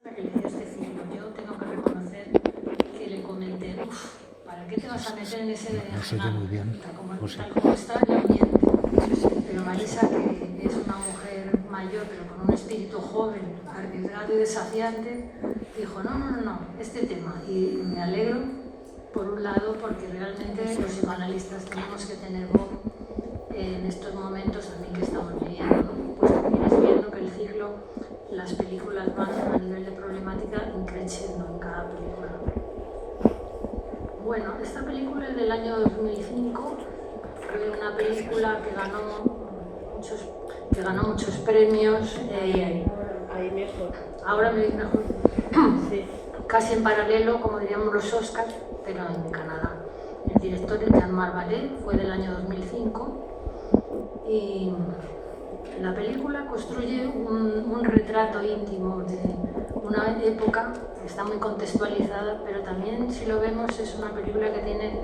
Que le dio este ciclo. Yo tengo que reconocer que le comenté, ¿para qué te vas a meter en ese berenjenal? Tal como está, ya miente. Pero Marisa, que es una mujer mayor, pero con un espíritu joven, arriesgado y desafiante, dijo, no, este tema. Y me alegro, por un lado, porque realmente los psicoanalistas tenemos que tener voz en estos momentos también que estamos viviendo, ¿no? Pues vienes viendo que el ciclo, las películas van a nivel de problemática increciendo en cada película. Bueno, esta película es del año 2005, fue una película que ganó muchos premios. Ahí mejor. Ahora me dice mejor. Sí. Casi en paralelo, como diríamos los Oscars, pero en Canadá. El director es Jean-Marc Vallée, fue del año 2005. Y la película construye un retrato íntimo de una época que está muy contextualizada, pero también, si lo vemos, es una película que tiene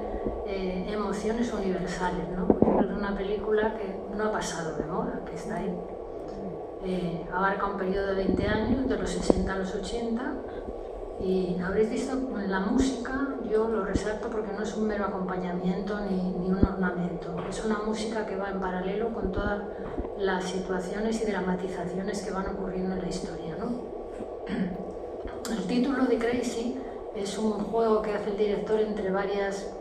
emociones universales, ¿no? Es una película que no ha pasado de moda, que está ahí. Abarca un periodo de 20 años, de los 60 a los 80, y habréis visto en la música, yo lo resalto porque no es un mero acompañamiento ni un ornamento, es una música que va en paralelo con todas las situaciones y dramatizaciones que van ocurriendo en la historia, ¿no? El título de Crazy es un juego que hace el director entre varias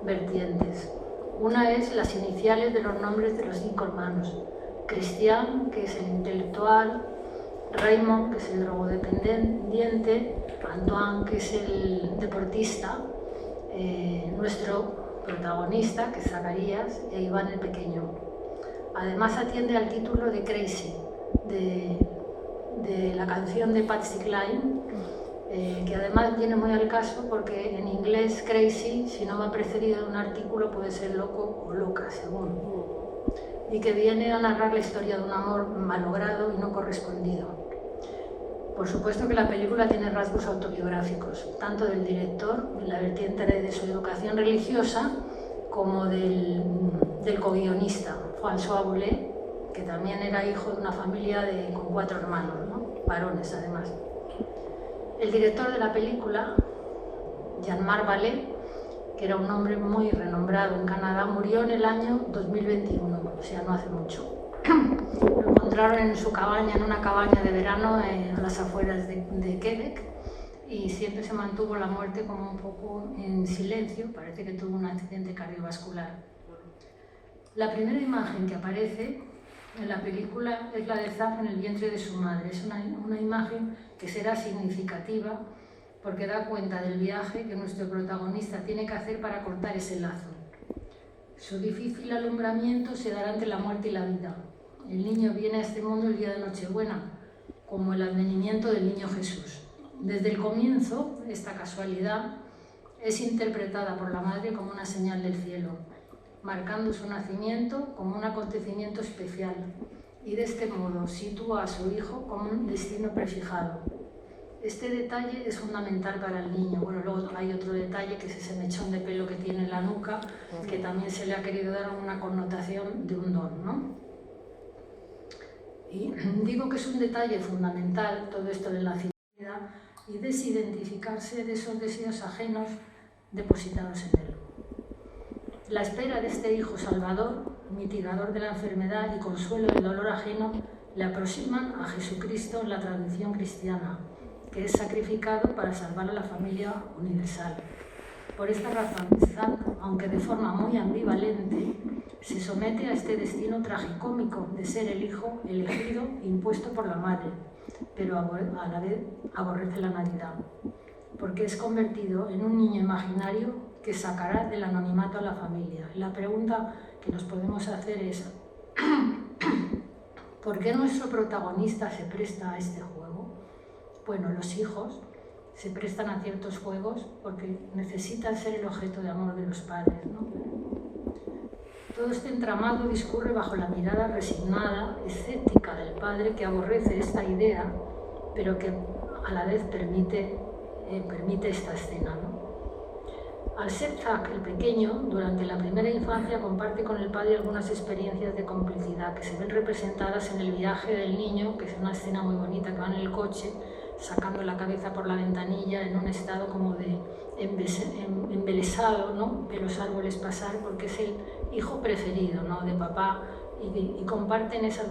vertientes. Una es las iniciales de los nombres de los 5 hermanos. Christian, que es el intelectual, Raymond, que es el drogodependiente, Antoine, que es el deportista, nuestro protagonista, que es Zacarías, e Iván el pequeño. Además atiende al título de Crazy, de la canción de Patsy Cline, que además viene muy al caso porque en inglés Crazy, si no va precedido de un artículo, puede ser loco o loca, según. Y que viene a narrar la historia de un amor malogrado y no correspondido. Por supuesto que la película tiene rasgos autobiográficos, tanto del director, en la vertiente de su educación religiosa, como del co-guionista, François Boulet, que también era hijo de una familia con 4 hermanos, ¿no? Varones además. El director de la película, Jean-Marc Vallée, que era un hombre muy renombrado en Canadá, murió en el año 2021, o sea, no hace mucho. Lo encontraron en su cabaña, en una cabaña de verano a las afueras de Quebec, y siempre se mantuvo la muerte como un poco en silencio, parece que tuvo un accidente cardiovascular. La primera imagen que aparece en la película es la de Zaf en el vientre de su madre. Es una imagen que será significativa porque da cuenta del viaje que nuestro protagonista tiene que hacer para cortar ese lazo. Su difícil alumbramiento se dará entre la muerte y la vida. El niño viene a este mundo el día de Nochebuena, como el advenimiento del niño Jesús. Desde el comienzo, esta casualidad es interpretada por la madre como una señal del cielo, marcando su nacimiento como un acontecimiento especial, y de este modo sitúa a su hijo como un destino prefijado. Este detalle es fundamental para el niño. Bueno, luego hay otro detalle, que es ese mechón de pelo que tiene en la nuca, que también se le ha querido dar una connotación de un don, ¿no? Y digo que es un detalle fundamental todo esto de la fidelidad y desidentificarse de esos deseos ajenos depositados en él. La espera de este hijo salvador, mitigador de la enfermedad y consuelo del dolor ajeno, le aproximan a Jesucristo en la tradición cristiana, que es sacrificado para salvar a la familia universal. Por esta razón, Zach, aunque de forma muy ambivalente, se somete a este destino tragicómico de ser el hijo elegido impuesto por la madre, pero a la vez aborrece la Navidad, porque es convertido en un niño imaginario que sacará del anonimato a la familia. La pregunta que nos podemos hacer es ¿por qué nuestro protagonista se presta a este juego? Bueno, los hijos se prestan a ciertos juegos porque necesitan ser el objeto de amor de los padres, ¿no? Todo este entramado discurre bajo la mirada resignada, escéptica del padre, que aborrece esta idea, pero que a la vez permite esta escena, ¿no? Al ser Zach el pequeño, durante la primera infancia comparte con el padre algunas experiencias de complicidad que se ven representadas en el viaje del niño, que es una escena muy bonita, que va en el coche, sacando la cabeza por la ventanilla en un estado como de embelesado, ¿no? Ve los árboles pasar porque es el hijo preferido, ¿no? De papá, y comparten esas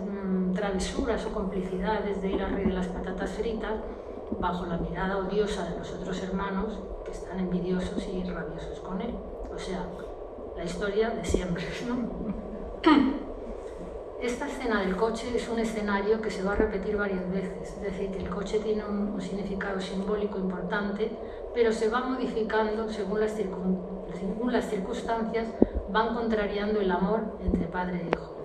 travesuras o complicidades de ir al rey de las patatas fritas bajo la mirada odiosa de los otros hermanos que están envidiosos y rabiosos con él. O sea, la historia de siempre, ¿no? Esta escena del coche es un escenario que se va a repetir varias veces, es decir, que el coche tiene un significado simbólico importante, pero se va modificando según las circunstancias, van contrariando el amor entre padre e hijo.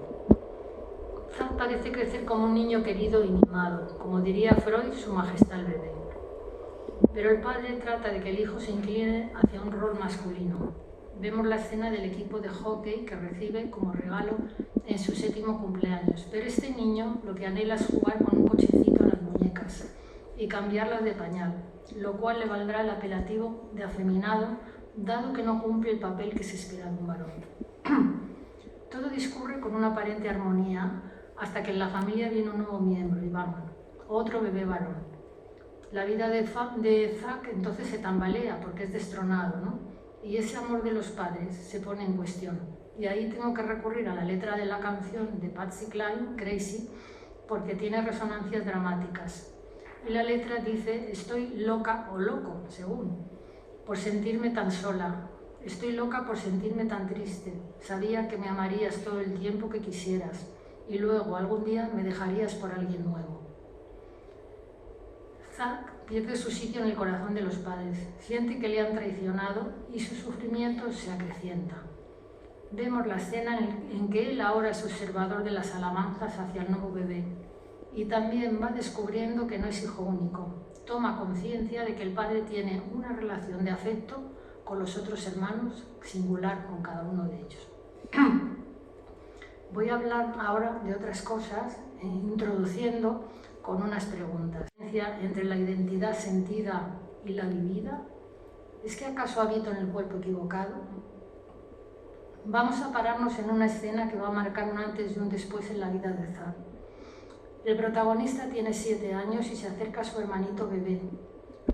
Zack parece crecer como un niño querido y mimado, como diría Freud, su majestad el bebé. Pero el padre trata de que el hijo se incline hacia un rol masculino. Vemos la escena del equipo de hockey que recibe como regalo en su 7º cumpleaños, pero este niño lo que anhela es jugar con un cochecito a las muñecas y cambiarlas de pañal, lo cual le valdrá el apelativo de afeminado, dado que no cumple el papel que se espera de un varón. Todo discurre con una aparente armonía hasta que en la familia viene un nuevo miembro, Iván, otro bebé varón. La vida de Zack entonces se tambalea porque es destronado, ¿no? Y ese amor de los padres se pone en cuestión. Y ahí tengo que recurrir a la letra de la canción de Patsy Cline, Crazy, porque tiene resonancias dramáticas. Y la letra dice: estoy loca o loco, según, por sentirme tan sola. Estoy loca por sentirme tan triste. Sabía que me amarías todo el tiempo que quisieras y luego algún día me dejarías por alguien nuevo. Zack pierde su sitio en el corazón de los padres, siente que le han traicionado y su sufrimiento se acrecienta. Vemos la escena en que él ahora es observador de las alabanzas hacia el nuevo bebé y también va descubriendo que no es hijo único. Toma conciencia de que el padre tiene una relación de afecto con los otros hermanos, singular con cada uno de ellos. Voy a hablar ahora de otras cosas, introduciendo con unas preguntas. ¿Entre la identidad sentida y la vivida? ¿Es que acaso habito en el cuerpo equivocado? Vamos a pararnos en una escena que va a marcar un antes y un después en la vida de Zack. El protagonista tiene 7 años y se acerca a su hermanito bebé,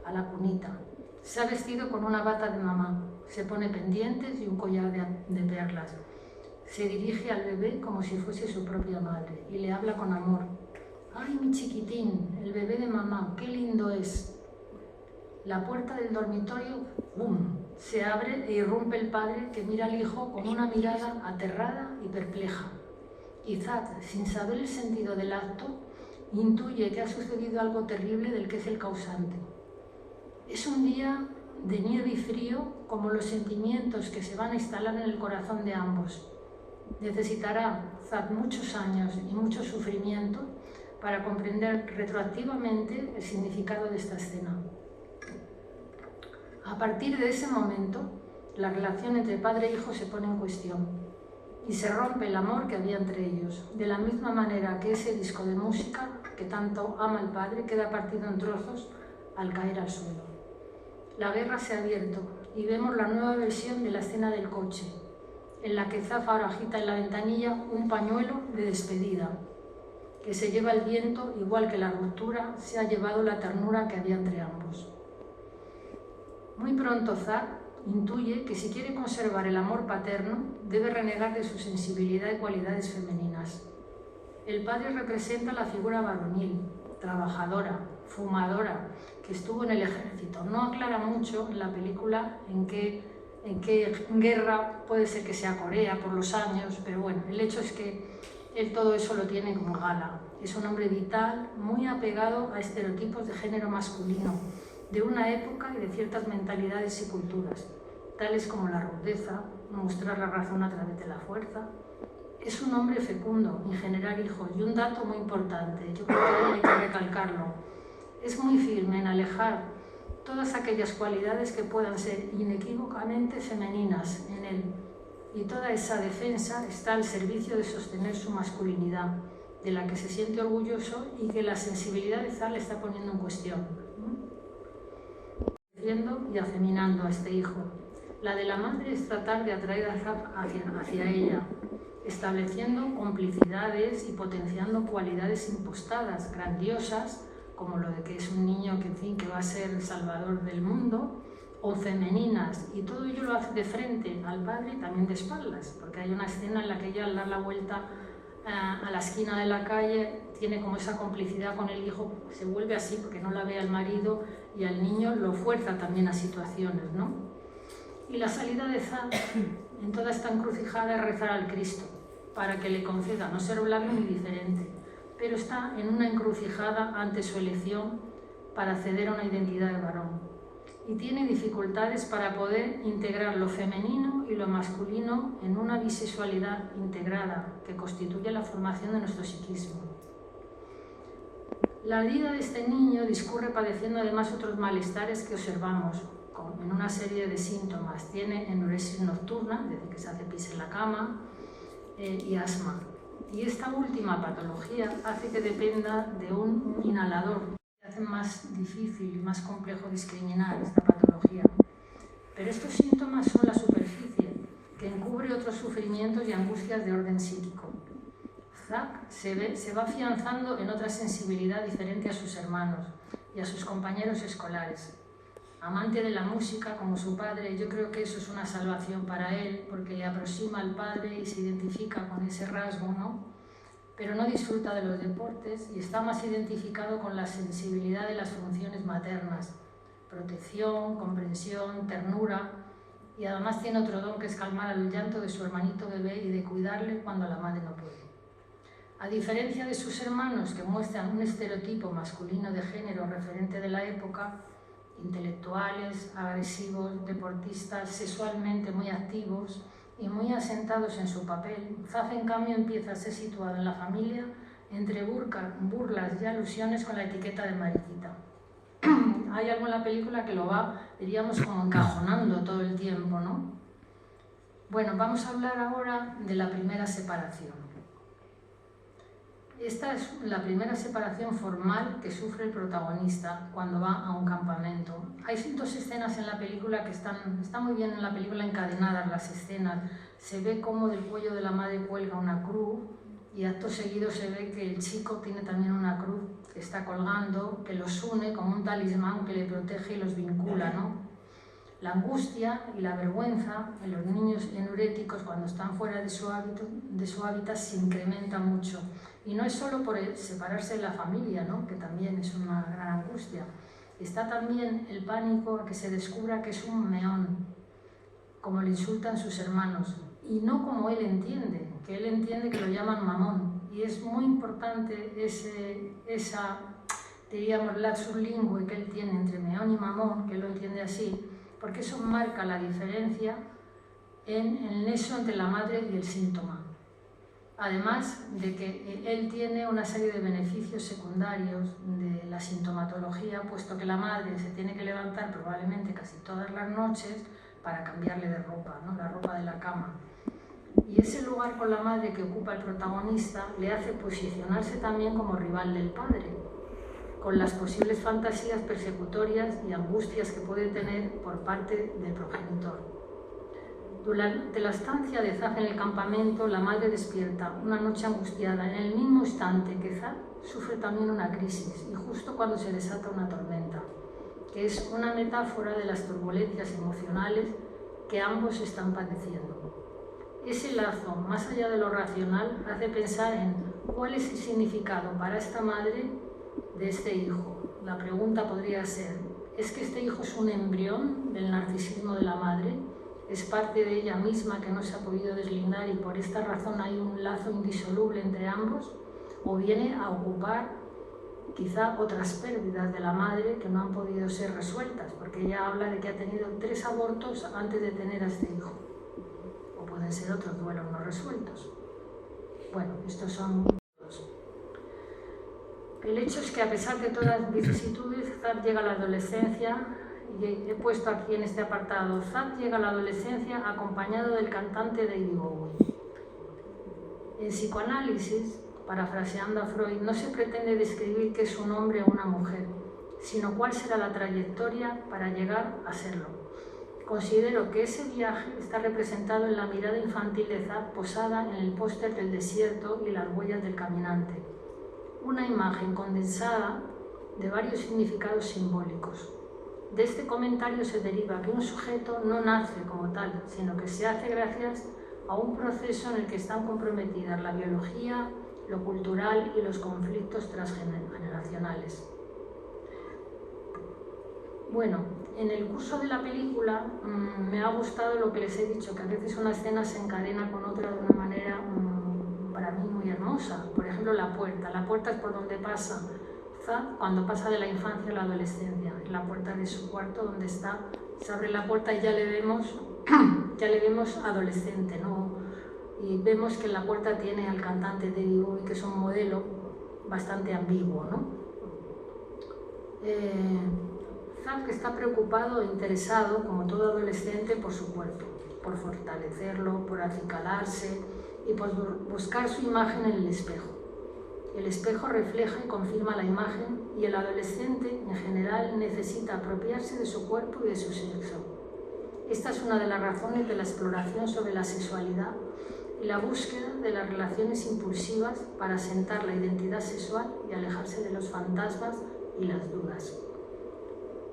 a la cunita. Se ha vestido con una bata de mamá, se pone pendientes y un collar de perlas. Se dirige al bebé como si fuese su propia madre y le habla con amor. ¡Ay, mi chiquitín, el bebé de mamá, qué lindo es! La puerta del dormitorio, ¡bum!, se abre e irrumpe el padre que mira al hijo con una mirada aterrada y perpleja. Y Zack, sin saber el sentido del acto, intuye que ha sucedido algo terrible del que es el causante. Es un día de nieve y frío como los sentimientos que se van a instalar en el corazón de ambos. Necesitará Zack muchos años y mucho sufrimiento para comprender retroactivamente el significado de esta escena. A partir de ese momento, la relación entre padre e hijo se pone en cuestión y se rompe el amor que había entre ellos, de la misma manera que ese disco de música que tanto ama el padre queda partido en trozos al caer al suelo. La guerra se ha abierto y vemos la nueva versión de la escena del coche, en la que Zack ahora agita en la ventanilla un pañuelo de despedida, que se lleva el viento igual que la ruptura se ha llevado la ternura que había entre ambos. Muy pronto Zack intuye que si quiere conservar el amor paterno, debe renegar de su sensibilidad y cualidades femeninas. El padre representa la figura varonil, trabajadora, fumadora, que estuvo en el ejército. No aclara mucho en la película en qué guerra, puede ser que sea Corea por los años, pero bueno, el hecho es que él todo eso lo tiene como gala. Es un hombre vital, muy apegado a estereotipos de género masculino, de una época y de ciertas mentalidades y culturas, tales como la rudeza, mostrar la razón a través de la fuerza. Es un hombre fecundo en generar hijos, y un dato muy importante, yo creo que hay que recalcarlo, es muy firme en alejar todas aquellas cualidades que puedan ser inequívocamente femeninas en él, y toda esa defensa está al servicio de sostener su masculinidad, de la que se siente orgulloso y que la sensibilidad de Zack le está poniendo en cuestión. Y afeminando a este hijo. La de la madre es tratar de atraer a Zack hacia ella, estableciendo complicidades y potenciando cualidades impostadas, grandiosas, como lo de que es un niño que, en fin, que va a ser el salvador del mundo, o femeninas, y todo ello lo hace de frente al padre y también de espaldas, porque hay una escena en la que ella, al dar la vuelta a la esquina de la calle, tiene como esa complicidad con el hijo, se vuelve así porque no la ve al marido, y al niño lo fuerza también a situaciones, ¿no? Y la salida de Zad en toda esta encrucijada es rezar al Cristo, para que le conceda no ser blando ni diferente, pero está en una encrucijada ante su elección para acceder a una identidad de varón. Y tiene dificultades para poder integrar lo femenino y lo masculino en una bisexualidad integrada que constituye la formación de nuestro psiquismo. La vida de este niño discurre padeciendo además otros malestares que observamos en una serie de síntomas. Tiene enuresis nocturna, desde que se hace pis en la cama, y asma. Y esta última patología hace que dependa de un inhalador. Hace más difícil y más complejo discriminar esta patología. Pero estos síntomas son la superficie, que encubre otros sufrimientos y angustias de orden psíquico. Zad se va afianzando en otra sensibilidad diferente a sus hermanos y a sus compañeros escolares. Amante de la música como su padre, yo creo que eso es una salvación para él, porque le aproxima al padre y se identifica con ese rasgo, ¿no? Pero no disfruta de los deportes y está más identificado con la sensibilidad de las funciones maternas, protección, comprensión, ternura, y además tiene otro don que es calmar el llanto de su hermanito bebé y de cuidarle cuando la madre no puede. A diferencia de sus hermanos, que muestran un estereotipo masculino de género referente de la época, intelectuales, agresivos, deportistas, sexualmente muy activos y muy asentados en su papel, Zad en cambio empieza a ser situado en la familia entre burlas y alusiones con la etiqueta de mariquita. Hay algo en la película que lo va, diríamos, como encajonando todo el tiempo, ¿no? Bueno, vamos a hablar ahora de la primera separación. Esta es la primera separación formal que sufre el protagonista cuando va a un campamento. Hay 2 escenas en la película que están muy bien en la película encadenadas las escenas. Se ve cómo del cuello de la madre cuelga una cruz y acto seguido se ve que el chico tiene también una cruz que está colgando, que los une como un talismán que le protege y los vincula, ¿no? La angustia y la vergüenza en los niños enuréticos cuando están fuera de su hábitat se incrementa mucho. Y no es solo por separarse de la familia, ¿no? Que también es una gran angustia. Está también el pánico a que se descubra que es un meón, como le insultan sus hermanos, y no como él entiende, que él entiende que lo llaman mamón. Y es muy importante esa, diríamos, lapsus lingüe que él tiene entre meón y mamón, que él lo entiende así, porque eso marca la diferencia en el nexo entre la madre y el síntoma. Además de que él tiene una serie de beneficios secundarios de la sintomatología, puesto que la madre se tiene que levantar probablemente casi todas las noches para cambiarle de ropa, ¿no? La ropa de la cama. Y ese lugar con la madre que ocupa el protagonista le hace posicionarse también como rival del padre, con las posibles fantasías persecutorias y angustias que puede tener por parte del progenitor. Durante la estancia de Zad en el campamento, la madre despierta una noche angustiada en el mismo instante que Zad sufre también una crisis y justo cuando se desata una tormenta, que es una metáfora de las turbulencias emocionales que ambos están padeciendo. Ese lazo, más allá de lo racional, hace pensar en cuál es el significado para esta madre de este hijo. La pregunta podría ser, ¿es que este hijo es un embrión del narcisismo de la madre? ¿Es parte de ella misma que no se ha podido deslindar y por esta razón hay un lazo indisoluble entre ambos? ¿O viene a ocupar quizá otras pérdidas de la madre que no han podido ser resueltas? Porque ella habla de que ha tenido 3 abortos antes de tener a este hijo. O pueden ser otros duelos no resueltos. Bueno, estos son los. El hecho es que a pesar de todas las vicisitudes, Zad llega a la adolescencia. Y he puesto aquí en este apartado, Zad llega a la adolescencia acompañado del cantante David Bowie. En psicoanálisis, parafraseando a Freud, no se pretende describir qué es un hombre o una mujer, sino cuál será la trayectoria para llegar a serlo. Considero que ese viaje está representado en la mirada infantil de Zad posada en el póster del desierto y las huellas del caminante. Una imagen condensada de varios significados simbólicos. De este comentario se deriva que un sujeto no nace como tal, sino que se hace gracias a un proceso en el que están comprometidas la biología, lo cultural y los conflictos transgeneracionales. Bueno, en el curso de la película me ha gustado lo que les he dicho, que a veces una escena se encadena con otra de una manera para mí muy hermosa. Por ejemplo, la puerta. La puerta es por donde pasa Zad cuando pasa de la infancia a la adolescencia. Es la puerta de su cuarto donde está, se abre la puerta y ya le vemos adolescente, ¿no? Y vemos que en la puerta tiene al cantante David Bowie, que es un modelo bastante ambiguo, ¿no? Zad que está preocupado e interesado, como todo adolescente, por su cuerpo, por fortalecerlo, por acicalarse y por buscar su imagen en el espejo. El espejo refleja y confirma la imagen y el adolescente, en general, necesita apropiarse de su cuerpo y de su sexo. Esta es una de las razones de la exploración sobre la sexualidad y la búsqueda de las relaciones impulsivas para asentar la identidad sexual y alejarse de los fantasmas y las dudas.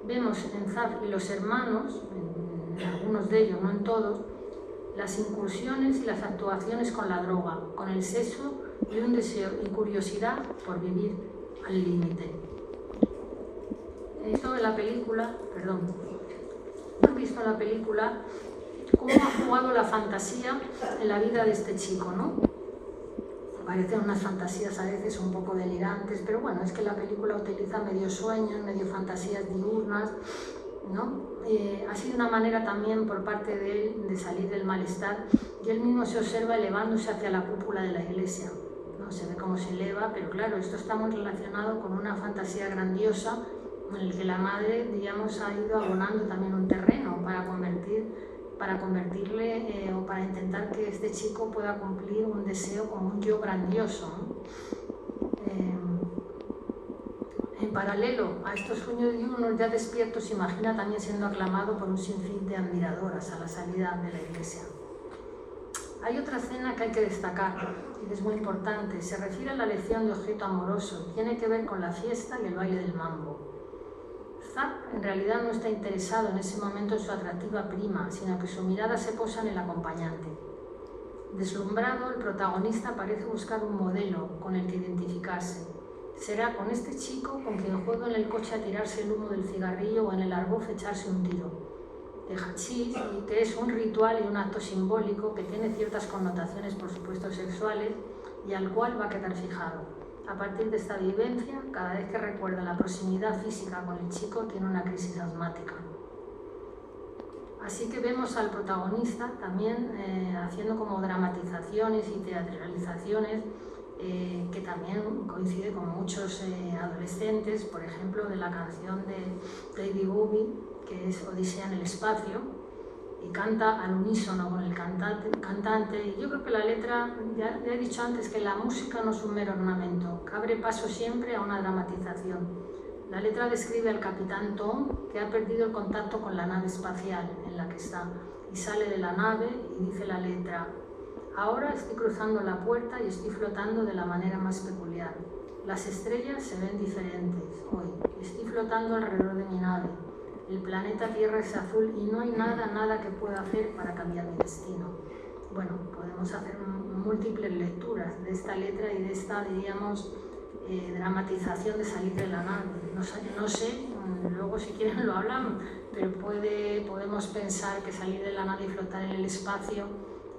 Vemos en Zad y los hermanos, en algunos de ellos, no en todos, las incursiones y las actuaciones con la droga, con el sexo y un deseo y curiosidad por vivir al límite. Esto en la película, hemos visto en la película cómo ha jugado la fantasía en la vida de este chico, ¿no? Parecen unas fantasías a veces un poco delirantes, pero bueno, es que la película utiliza medio sueños, medio fantasías diurnas, ¿no? Ha sido una manera también por parte de él de salir del malestar, y él mismo se observa elevándose hacia la cúpula de la iglesia, ¿no? Se ve cómo se eleva, pero claro, esto está muy relacionado con una fantasía grandiosa en el que la madre, digamos, ha ido abonando también un terreno para convertirle o para intentar que este chico pueda cumplir un deseo como un yo grandioso, ¿no? En paralelo a estos sueños diurnos ya despiertos, se imagina también siendo aclamado por un sinfín de admiradoras a la salida de la iglesia. Hay otra escena que hay que destacar y que es muy importante. Se refiere a la elección de objeto amoroso. Tiene que ver con la fiesta y el baile del mambo. Zad en realidad no está interesado en ese momento en su atractiva prima, sino que su mirada se posa en el acompañante. Deslumbrado, el protagonista parece buscar un modelo con el que identificarse. Será con este chico con quien juego en el coche a tirarse el humo del cigarrillo o en el arboz echarse un tiro de hachís, y que es un ritual y un acto simbólico que tiene ciertas connotaciones, por supuesto, sexuales, y al cual va a quedar fijado. A partir de esta vivencia, cada vez que recuerda la proximidad física con el chico, tiene una crisis asmática. Así que vemos al protagonista también haciendo como dramatizaciones y teatralizaciones que también coincide con muchos adolescentes, por ejemplo, de la canción de David Bowie, que es Odisea en el espacio, y canta al unísono con el cantante. Y yo creo que la letra, ya he dicho antes que la música no es un mero ornamento, que abre paso siempre a una dramatización. La letra describe al capitán Tom, que ha perdido el contacto con la nave espacial en la que está, y sale de la nave y dice la letra: ahora estoy cruzando la puerta y estoy flotando de la manera más peculiar. Las estrellas se ven diferentes hoy. Estoy flotando alrededor de mi nave. El planeta Tierra es azul y no hay nada que pueda hacer para cambiar mi destino. Bueno, podemos hacer múltiples lecturas de esta letra y de esta, diríamos, dramatización de salir de la nave. No sé, luego si quieren lo hablamos, pero podemos pensar que salir de la nave y flotar en el espacio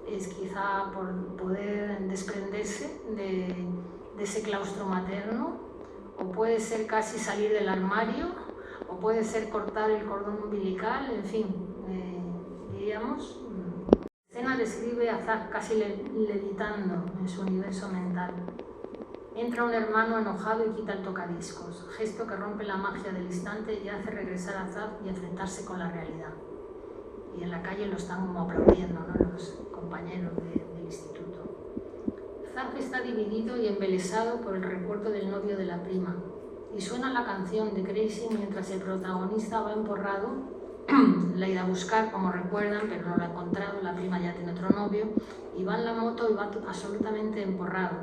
es quizá por poder desprenderse de ese claustro materno, o puede ser casi salir del armario, o puede ser cortar el cordón umbilical, en fin, diríamos. La escena describe a Zad casi levitando en su universo mental. Entra un hermano enojado y quita el tocadiscos, gesto que rompe la magia del instante y hace regresar a Zad y enfrentarse con la realidad. Y en la calle lo están como aplaudiendo, ¿no?, los compañeros del instituto. Zad está dividido y embelesado por el recuerdo del novio de la prima, y suena la canción de Crazy mientras el protagonista va emporrado. La ha ido a buscar, como recuerdan, pero no la ha encontrado. La prima ya tiene otro novio, y va en la moto y va absolutamente emporrado.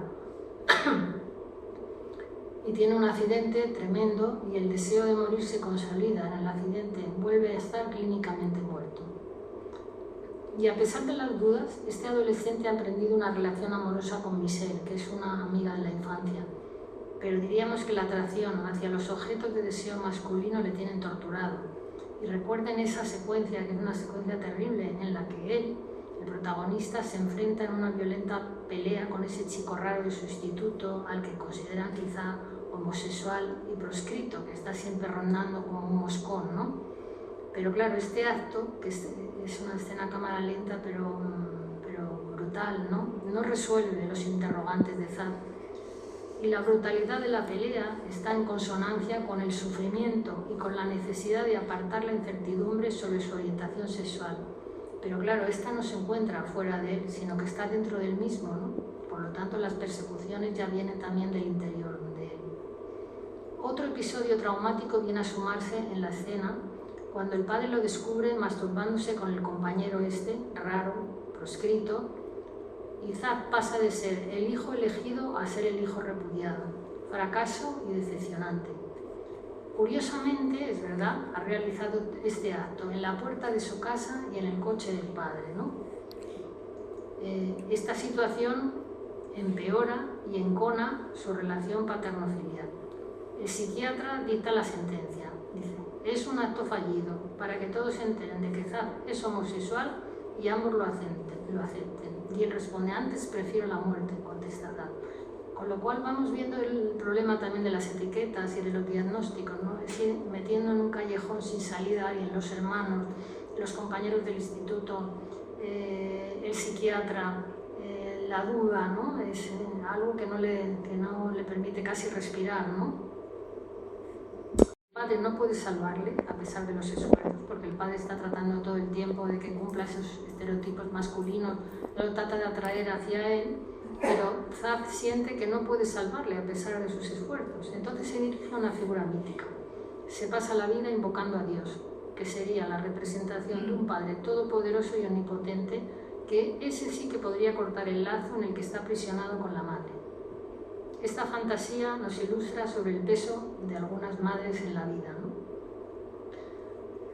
y tiene un accidente tremendo y el deseo de morir se consolida en el accidente, vuelve a estar clínicamente muerto. Y a pesar de las dudas, este adolescente ha emprendido una relación amorosa con Michelle, que es una amiga de la infancia, pero diríamos que la atracción hacia los objetos de deseo masculino le tienen torturado. Y recuerden esa secuencia, que es una secuencia terrible, en la que él, el protagonista, se enfrenta en una violenta pelea con ese chico raro de su instituto, al que consideran quizá homosexual y proscrito, que está siempre rondando como un moscón, ¿no? Pero claro, este acto, que es una escena a cámara lenta pero brutal, ¿no? Resuelve los interrogantes de Zad. Y la brutalidad de la pelea está en consonancia con el sufrimiento y con la necesidad de apartar la incertidumbre sobre su orientación sexual. Pero claro, esta no se encuentra fuera de él, sino que está dentro del mismo, ¿no? Por lo tanto, las persecuciones ya vienen también del interior de él. Otro episodio traumático viene a sumarse en la escena cuando el padre lo descubre masturbándose con el compañero raro, proscrito, y Zad pasa de ser el hijo elegido a ser el hijo repudiado. Fracaso y decepcionante. Curiosamente, es verdad, ha realizado este acto en la puerta de su casa y en el coche del padre, ¿no? Esta situación empeora y encona su relación paterno-filial. El psiquiatra dicta la sentencia. Dice: es un acto fallido para que todos se enteren de que Zad es homosexual y ambos lo acepten. Y él responde: antes prefiero la muerte, contesta Zad. Con lo cual vamos viendo el problema también de las etiquetas y de los diagnósticos, ¿no? Es decir, metiendo en un callejón sin salida y en los hermanos, los compañeros del instituto, el psiquiatra, la duda, ¿no? Es algo que no le permite casi respirar, ¿no? El padre no puede salvarle a pesar de los esfuerzos, porque el padre está tratando todo el tiempo de que cumpla esos estereotipos masculinos, lo trata de atraer hacia él, pero Zad siente que no puede salvarle a pesar de sus esfuerzos. Entonces se dirige a una figura mítica. Se pasa la vida invocando a Dios, que sería la representación de un padre todopoderoso y omnipotente, que ese sí que podría cortar el lazo en el que está aprisionado con la madre. Esta fantasía nos ilustra sobre el peso de algunas madres en la vida, ¿no?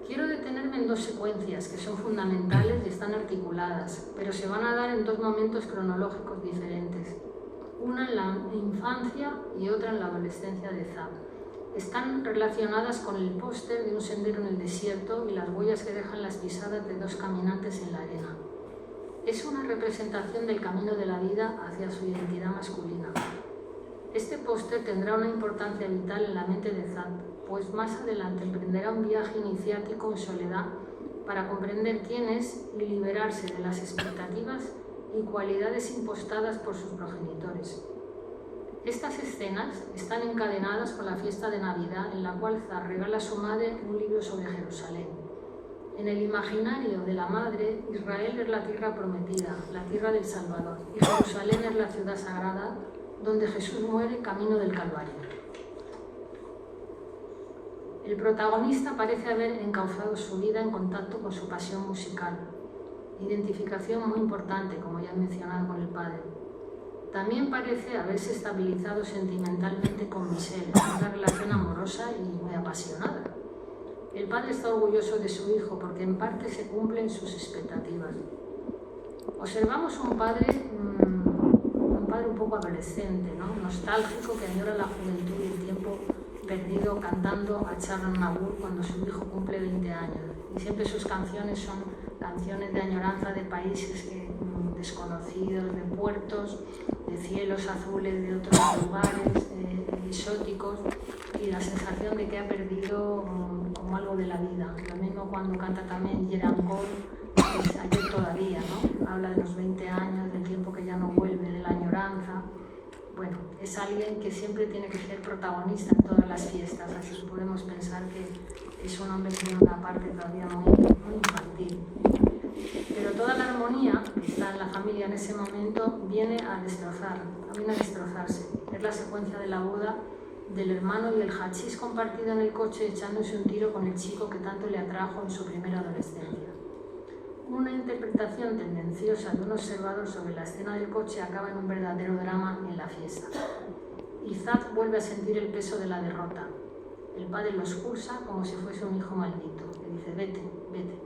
Quiero detenerme en dos secuencias que son fundamentales y están articuladas, pero se van a dar en dos momentos cronológicos diferentes. Una en la infancia y otra en la adolescencia de Zad. Están relacionadas con el póster de un sendero en el desierto y las huellas que dejan las pisadas de dos caminantes en la arena. Es una representación del camino de la vida hacia su identidad masculina. Este póster tendrá una importancia vital en la mente de Zad, pues más adelante emprenderá un viaje iniciático en soledad para comprender quién es y liberarse de las expectativas y cualidades impostadas por sus progenitores. Estas escenas están encadenadas con la fiesta de Navidad, en la cual Zad regala a su madre un libro sobre Jerusalén. En el imaginario de la madre, Israel es la tierra prometida, la tierra del Salvador, y Jerusalén es la ciudad sagrada donde Jesús muere camino del Calvario. El protagonista parece haber encauzado su vida en contacto con su pasión musical, identificación muy importante, como ya he mencionado, con el padre. También parece haberse estabilizado sentimentalmente con Michelle, una relación amorosa y muy apasionada. El padre está orgulloso de su hijo porque en parte se cumplen sus expectativas. Observamos un padre un poco adolescente, ¿no? Nostálgico, que añora la juventud y el tiempo perdido cantando a Charles Aznavour cuando su hijo cumple 20 años. Y siempre sus canciones son canciones de añoranza de países desconocidos, de puertos, de cielos azules, de otros lugares exóticos, y la sensación de que ha perdido como algo de la vida. Lo mismo cuando canta también Gerard Cole, es ayer todavía, ¿no? Habla de los 20 años, del tiempo que ya no vuelve, de la añoranza. Bueno, es alguien que siempre tiene que ser protagonista en todas las fiestas, así que podemos pensar que es un hombre que tiene una parte todavía muy infantil. Pero toda la armonía que está en la familia en ese momento viene a destrozarse. Es la secuencia de la boda del hermano y el hachís compartido en el coche echándose un tiro con el chico que tanto le atrajo en su primera adolescencia. Una interpretación tendenciosa de un observador sobre la escena del coche acaba en un verdadero drama en la fiesta. y Zaf vuelve a sentir el peso de la derrota. El padre lo expulsa como si fuese un hijo maldito. Le dice, vete, vete.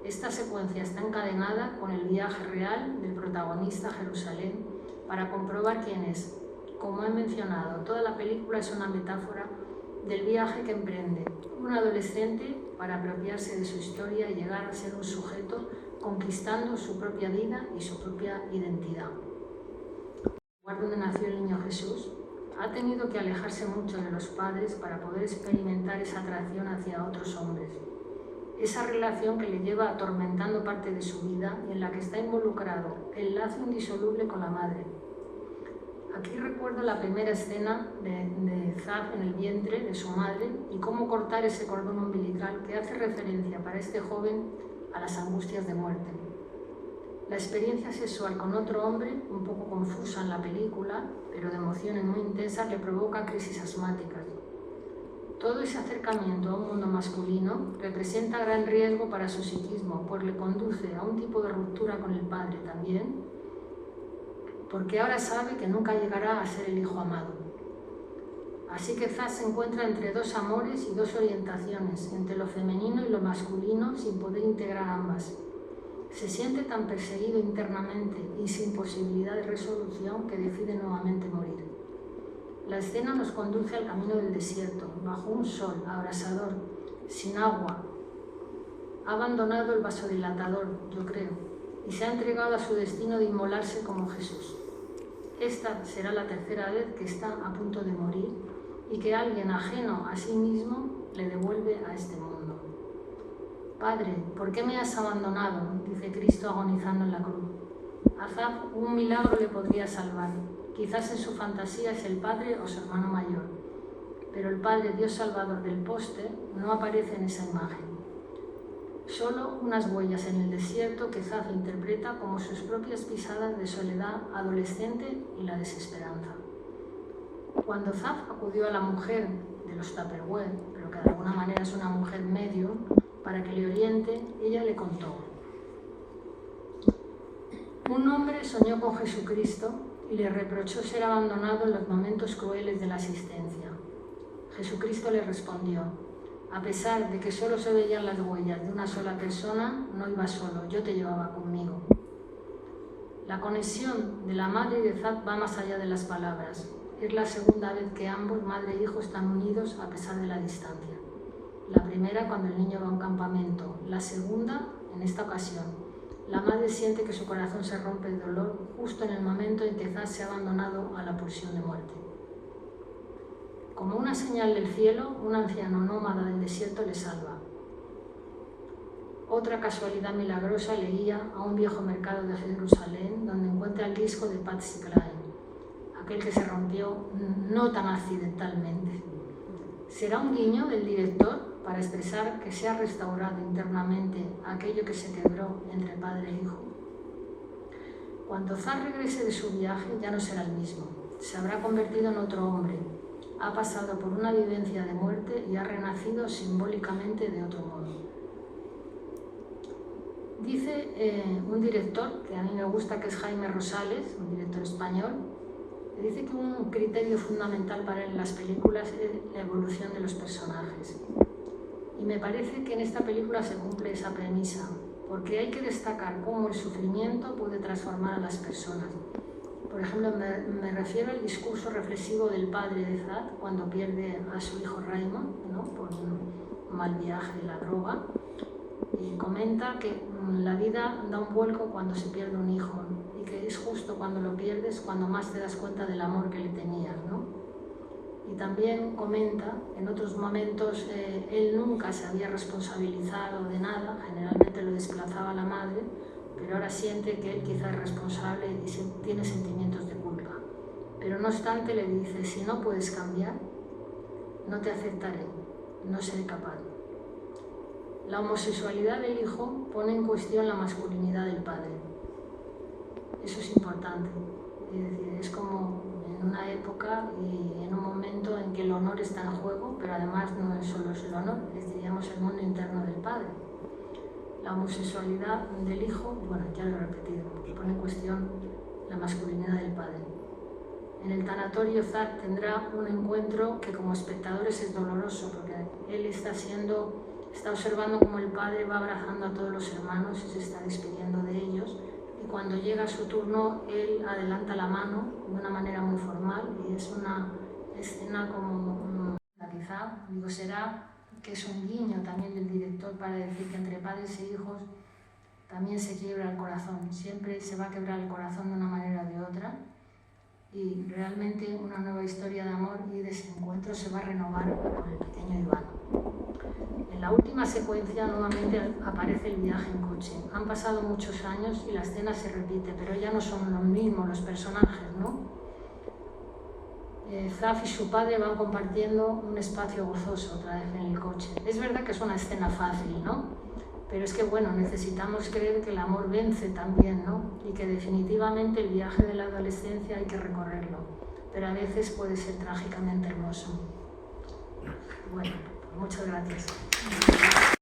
Esta secuencia está encadenada con el viaje real del protagonista a Jerusalén para comprobar quién es. Como he mencionado, toda la película es una metáfora del viaje que emprende un adolescente para apropiarse de su historia y llegar a ser un sujeto conquistando su propia vida y su propia identidad. En el lugar donde nació el niño Jesús, ha tenido que alejarse mucho de los padres para poder experimentar esa atracción hacia otros hombres. Esa relación que le lleva atormentando parte de su vida y en la que está involucrado el lazo indisoluble con la madre. Aquí recuerdo la primera escena de Zaf en el vientre de su madre y cómo cortar ese cordón umbilical que hace referencia para este joven a las angustias de muerte. La experiencia sexual con otro hombre, un poco confusa en la película, pero de emociones muy intensas, le provoca crisis asmáticas. Todo ese acercamiento a un mundo masculino representa gran riesgo para su psiquismo, pues le conduce a un tipo de ruptura con el padre también, porque ahora sabe que nunca llegará a ser el hijo amado. Así que Zaf se encuentra entre dos amores y dos orientaciones, entre lo femenino y lo masculino, sin poder integrar ambas. Se siente tan perseguido internamente y sin posibilidad de resolución que decide nuevamente morir. La escena nos conduce al camino del desierto, bajo un sol abrasador, sin agua. Ha abandonado el vasodilatador, yo creo, y se ha entregado a su destino de inmolarse como Jesús. Esta será la tercera vez que está a punto de morir y que alguien ajeno a sí mismo le devuelve a este mundo. Padre, ¿por qué me has abandonado?, dice Cristo agonizando en la cruz. A Zaf un milagro le podría salvar. Quizás en su fantasía es el padre o su hermano mayor, pero el Padre Dios Salvador del póster no aparece en esa imagen. Solo unas huellas en el desierto que Zaf interpreta como sus propias pisadas de soledad adolescente y la desesperanza. Cuando Zaf acudió a la mujer de los Tupperware, pero que de alguna manera es una mujer medio, para que le oriente, ella le contó. Un hombre soñó con Jesucristo y le reprochó ser abandonado en los momentos crueles de la existencia. Jesucristo le respondió, a pesar de que solo se veían las huellas de una sola persona, no iba solo, yo te llevaba conmigo. La conexión de la madre y de Zaf va más allá de las palabras. Es la segunda vez que ambos, madre e hijo, están unidos a pesar de la distancia. La primera cuando el niño va a un campamento, la segunda en esta ocasión. La madre siente que su corazón se rompe de dolor justo en el momento en que Zaf se ha abandonado a la pulsión de muerte. Como una señal del cielo, un anciano nómada del desierto le salva. Otra casualidad milagrosa le guía a un viejo mercado de Jerusalén donde encuentra el disco de Patsy Cline, aquel que se rompió no tan accidentalmente. ¿Será un guiño del director para expresar que se ha restaurado internamente aquello que se quebró entre padre e hijo? Cuando Zaf regrese de su viaje ya no será el mismo, se habrá convertido en otro hombre, ha pasado por una vivencia de muerte y ha renacido simbólicamente de otro modo. Dice un director, que a mí me gusta, que es Jaime Rosales, un director español, dice que un criterio fundamental para él en las películas es la evolución de los personajes. Y me parece que en esta película se cumple esa premisa, porque hay que destacar cómo el sufrimiento puede transformar a las personas. Por ejemplo, me refiero al discurso reflexivo del padre de Zaf cuando pierde a su hijo Raymond, ¿no?, por un mal viaje de la droga, y comenta que la vida da un vuelco cuando se pierde un hijo, ¿no?, y que es justo cuando lo pierdes cuando más te das cuenta del amor que le tenías, ¿no? Y también comenta, en otros momentos él nunca se había responsabilizado de nada, generalmente lo desplazaba la madre, pero ahora siente que él quizá es responsable y tiene sentimientos de culpa. Pero no obstante le dice, si no puedes cambiar, no te aceptaré, no seré capaz. La homosexualidad del hijo pone en cuestión la masculinidad del padre. Eso es importante. Es decir, es como en una época y en un momento en que el honor está en juego, pero además no es solo el honor, es, diríamos, el mundo interno del padre. La homosexualidad del hijo, bueno, ya lo he repetido, pone en cuestión la masculinidad del padre. En el tanatorio Zaf tendrá un encuentro que como espectadores es doloroso, porque él está observando cómo el padre va abrazando a todos los hermanos y se está despidiendo de ellos, y cuando llega su turno él adelanta la mano de una manera muy formal, y es una escena como quizá, digo, será que es un guiño también del director para decir que entre padres e hijos también se quiebra el corazón, siempre se va a quebrar el corazón de una manera o de otra, y realmente una nueva historia de amor y desencuentro se va a renovar con el pequeño Iván. En la última secuencia nuevamente aparece el viaje en coche. Han pasado muchos años y la escena se repite, pero ya no son los mismos los personajes, ¿no? Zaf y su padre van compartiendo un espacio gozoso otra vez en el coche. Es verdad que es una escena fácil, ¿no? Pero es que, bueno, necesitamos creer que el amor vence también, ¿no? Y que definitivamente el viaje de la adolescencia hay que recorrerlo, pero a veces puede ser trágicamente hermoso. Bueno, muchas gracias.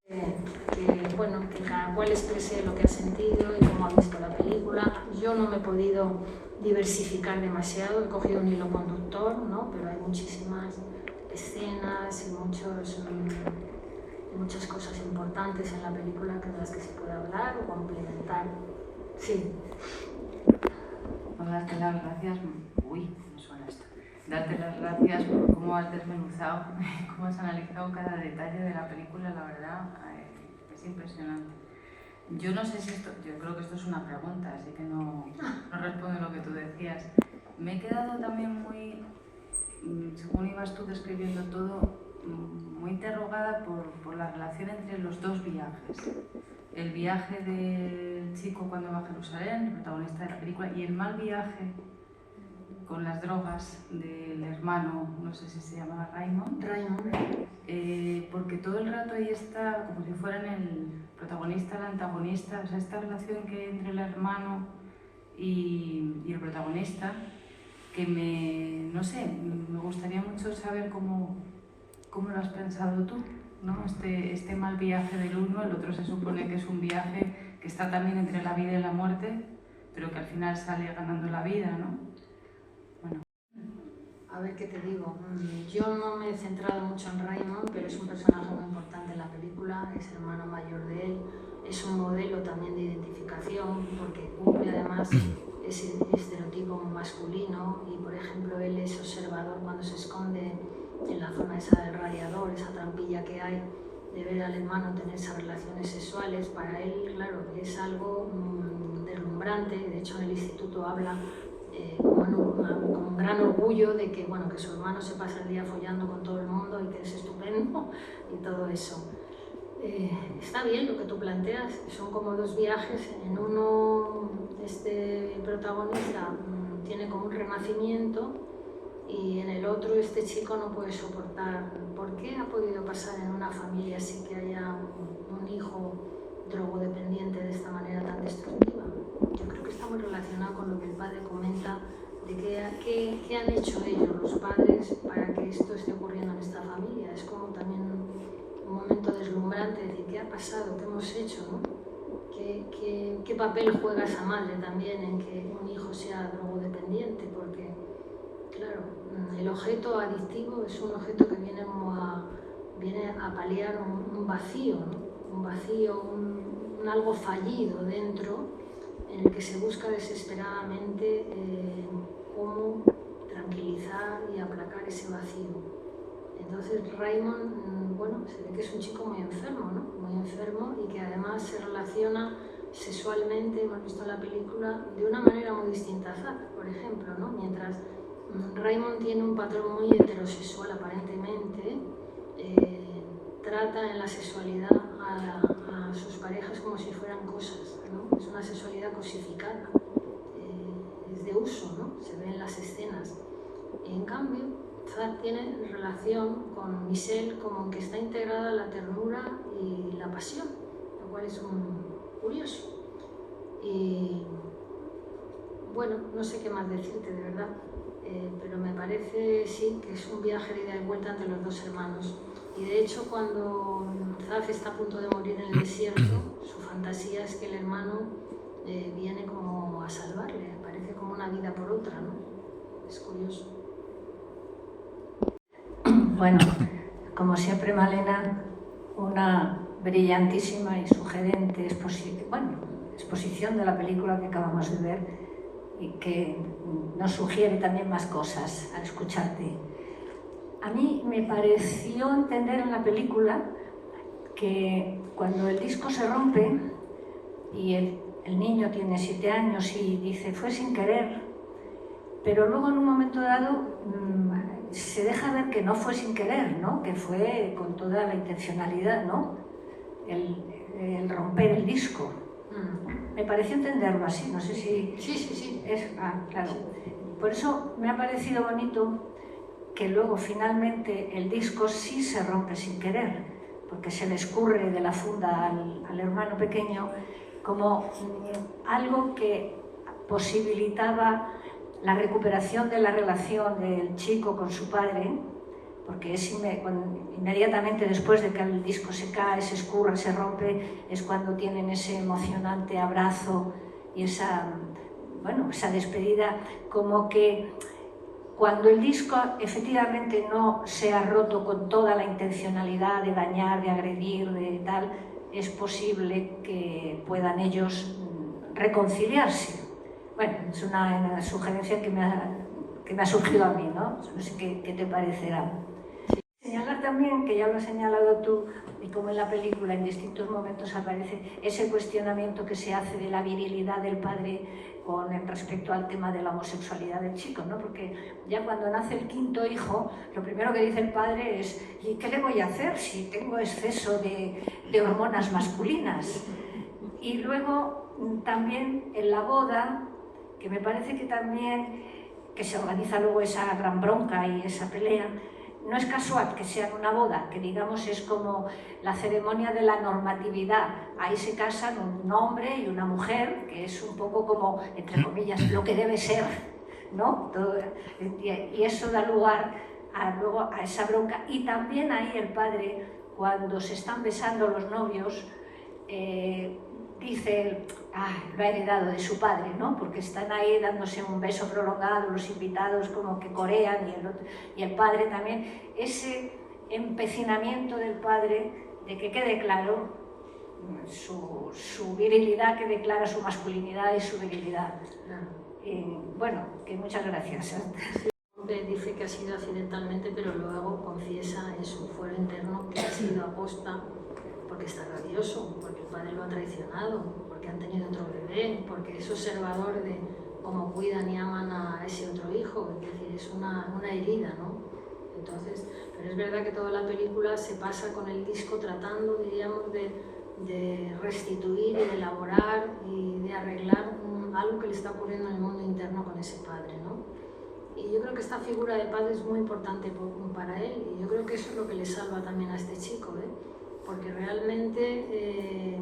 Que cada cual exprese lo que ha sentido y cómo ha visto la película. Yo no me he podido diversificar demasiado, he cogido un hilo conductor, ¿no? Pero hay muchísimas escenas y muchas cosas importantes en la película de las que se puede hablar o complementar. Sí. Darte las gracias, me suena esto. Darte las gracias por cómo has desmenuzado, cómo has analizado cada detalle de la película, la verdad, es impresionante. Yo no sé si esto, yo creo que esto es una pregunta, así que no respondo lo que tú decías. Me he quedado también muy, según ibas tú describiendo todo, muy interrogada por la relación entre los dos viajes. El viaje del chico cuando va a Jerusalén, el protagonista de la película, y el mal viaje con las drogas del hermano, no sé si se llamaba Raymond. Porque todo el rato ahí está como si fueran el protagonista, el antagonista, o sea, esta relación que hay entre el hermano y el protagonista, que no sé, me gustaría mucho saber cómo lo has pensado tú, ¿no? Este mal viaje del uno, el otro se supone que es un viaje que está también entre la vida y la muerte, pero que al final sale ganando la vida, ¿no? Bueno. A ver qué te digo, yo no me he centrado mucho en Raymond, pero es un personaje muy importante en la película, es hermano mayor de él, es un modelo también de identificación, porque cumple además ese estereotipo masculino, y por ejemplo él es observador cuando se esconde en la zona esa del radiador, esa trampilla que hay de ver al hermano tener esas relaciones sexuales. Para él, claro, es algo deslumbrante. De hecho en el instituto habla con un gran orgullo de que, bueno, que su hermano se pasa el día follando con todo el mundo y que es estupendo y todo eso. Está bien lo que tú planteas, son como dos viajes. En uno este protagonista tiene como un renacimiento, y en el otro este chico no puede soportar. ¿Por qué ha podido pasar en una familia así que haya un hijo drogodependiente de esta manera tan destructiva? Yo creo que está muy relacionado con lo que el padre comenta de qué han hecho ellos, los padres, para que esto esté ocurriendo en esta familia. Es como también un momento deslumbrante de decir, ¿qué ha pasado? ¿Qué hemos hecho? ¿No? ¿Qué papel juega esa madre también en que un hijo sea drogodependiente? Porque claro, el objeto adictivo es un objeto que viene a paliar un vacío, ¿no? Un vacío, un algo fallido dentro, en el que se busca desesperadamente cómo tranquilizar y aplacar ese vacío. Entonces Raymond, bueno, se ve que es un chico muy enfermo, ¿no? Muy enfermo, y que además se relaciona sexualmente, hemos visto en la película, de una manera muy distinta a Zaf, por ejemplo, ¿no? Mientras Raymond tiene un patrón muy heterosexual aparentemente, trata en la sexualidad a sus parejas como si fueran cosas, ¿no? Es una sexualidad cosificada, es de uso, ¿no? Se ve en las escenas. En cambio, Zaf tiene relación con Michelle como que está integrada la ternura y la pasión, lo cual es curioso. Y bueno, no sé qué más decirte, de verdad. Pero me parece, sí, que es un viaje de ida y vuelta entre los dos hermanos. Y de hecho, cuando Zaf está a punto de morir en el desierto, su fantasía es que el hermano viene como a salvarle, parece como una vida por otra, ¿no? es curioso. Bueno, como siempre Malena, una brillantísima y sugerente exposición de la película que acabamos de ver y que nos sugiere también más cosas al escucharte. A mí me pareció entender en la película que cuando el disco se rompe y el niño tiene 7 años y dice fue sin querer, pero luego en un momento dado se deja ver que no fue sin querer, ¿no? Que fue con toda la intencionalidad, ¿no? El romper el disco. Me pareció entenderlo así, no sé si... Sí. Claro. Por eso me ha parecido bonito que luego finalmente el disco sí se rompe sin querer, porque se le escurre de la funda al hermano pequeño como algo que posibilitaba la recuperación de la relación del chico con su padre, porque inmediatamente después de que el disco se cae, se escurre, se rompe, es cuando tienen ese emocionante abrazo y esa despedida, como que cuando el disco efectivamente no se ha roto con toda la intencionalidad de dañar, de agredir, de tal, es posible que puedan ellos reconciliarse. Bueno, es una sugerencia que me ha surgido a mí, ¿no? No sé qué te parecerá. Señalar también, que ya lo has señalado tú, y como en la película en distintos momentos aparece ese cuestionamiento que se hace de la virilidad del padre con respecto al tema de la homosexualidad del chico, ¿no? Porque ya cuando nace el 5.º hijo, lo primero que dice el padre es ¿y qué le voy a hacer si tengo exceso de hormonas masculinas? Y luego también en la boda, que me parece que también que se organiza luego esa gran bronca y esa pelea, no es casual que sea una boda, que digamos es como la ceremonia de la normatividad. Ahí se casan un hombre y una mujer, que es un poco como, entre comillas, lo que debe ser, ¿no? Y eso da lugar luego a esa bronca. Y también ahí el padre, cuando se están besando los novios, dice, lo ha heredado de su padre, ¿no? Porque están ahí dándose un beso prolongado, los invitados como que corean y el padre también. Ese empecinamiento del padre de que quede claro su virilidad, que declara su masculinidad y su virilidad. Bueno, que muchas gracias. El hombre dice que ha sido accidentalmente, pero luego confiesa en su fuero interno que ha sido aposta, porque está rabioso, porque el padre lo ha traicionado, porque han tenido otro bebé, porque es observador de cómo cuidan y aman a ese otro hijo, es decir, es una herida, ¿no? Entonces, pero es verdad que toda la película se pasa con el disco tratando, diríamos, de restituir y de elaborar y de arreglar algo que le está ocurriendo en el mundo interno con ese padre, ¿no? Y yo creo que esta figura de padre es muy importante para él, y yo creo que eso es lo que le salva también a este chico, porque realmente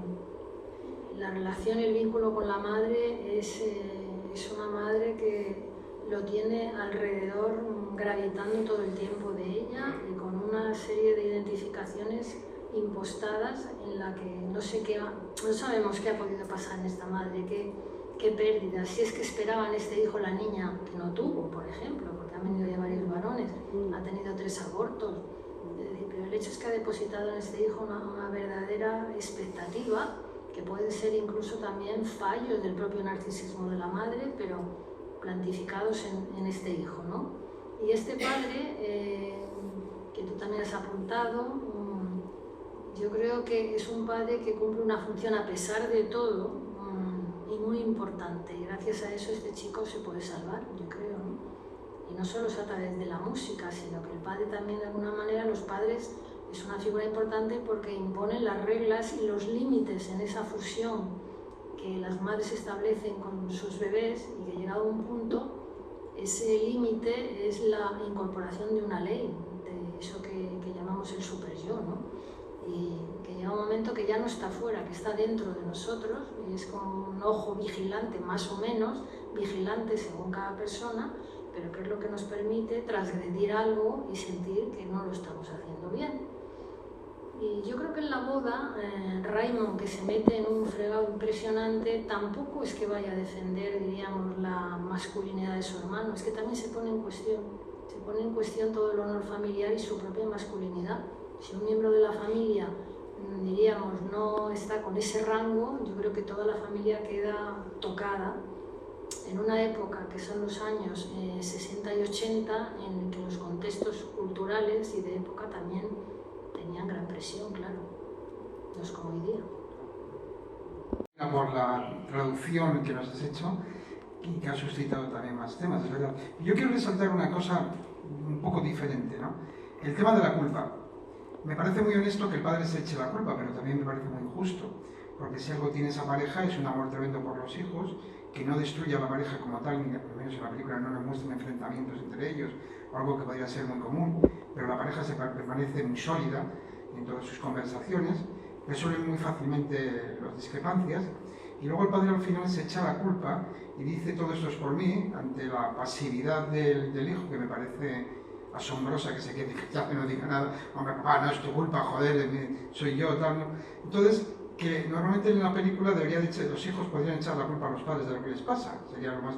la relación y el vínculo con la madre es una madre que lo tiene alrededor gravitando todo el tiempo de ella y con una serie de identificaciones impostadas en la que no sabemos qué ha podido pasar en esta madre, qué pérdida, si es que esperaban este hijo la niña que no tuvo, por ejemplo, porque ha venido ya varios varones, ha tenido 3 abortos, pero el hecho es que ha depositado en este hijo una verdadera expectativa, que puede ser incluso también fallos del propio narcisismo de la madre, pero plantificados en este hijo, ¿no? Y este padre, que tú también has apuntado, yo creo que es un padre que cumple una función a pesar de todo y muy importante, y gracias a eso este chico se puede salvar, yo creo, ¿no? Y no solo es a través de la música, sino que el padre también, de alguna manera, los padres es una figura importante porque imponen las reglas y los límites en esa fusión que las madres establecen con sus bebés, y que llegado a un punto, ese límite es la incorporación de una ley, de eso que llamamos el super-yo, ¿no? Y que llega un momento que ya no está fuera, que está dentro de nosotros, y es como un ojo vigilante, más o menos, vigilante según cada persona, pero que es lo que nos permite transgredir algo y sentir que no lo estamos haciendo bien. y yo creo que en la boda, Raymond, que se mete en un fregado impresionante, tampoco es que vaya a defender, diríamos, la masculinidad de su hermano, es que también se pone en cuestión todo el honor familiar y su propia masculinidad. Si un miembro de la familia, diríamos, no está con ese rango, yo creo que toda la familia queda tocada en una época que son los años 60 y 80, en que los contextos culturales y de época también tenían gran presión, claro, no es como hoy día. Por la traducción que nos has hecho y que ha suscitado también más temas, es verdad. Yo quiero resaltar una cosa un poco diferente, ¿no? El tema de la culpa. Me parece muy honesto que el padre se eche la culpa, pero también me parece muy injusto, porque si algo tiene esa pareja es un amor tremendo por los hijos, que no destruya a la pareja como tal, ni al menos en la película no nos muestran enfrentamientos entre ellos, o algo que podría ser muy común, pero la pareja permanece muy sólida en todas sus conversaciones, resuelven muy fácilmente las discrepancias, y luego el padre al final se echa la culpa y dice todo esto es por mí, ante la pasividad del hijo, que me parece asombrosa, que se quede callado y no diga nada, hombre, papá, no es tu culpa, joder, soy yo, tal, ¿no? Entonces, que normalmente en la película los hijos podrían echar la culpa a los padres de lo que les pasa, sería lo más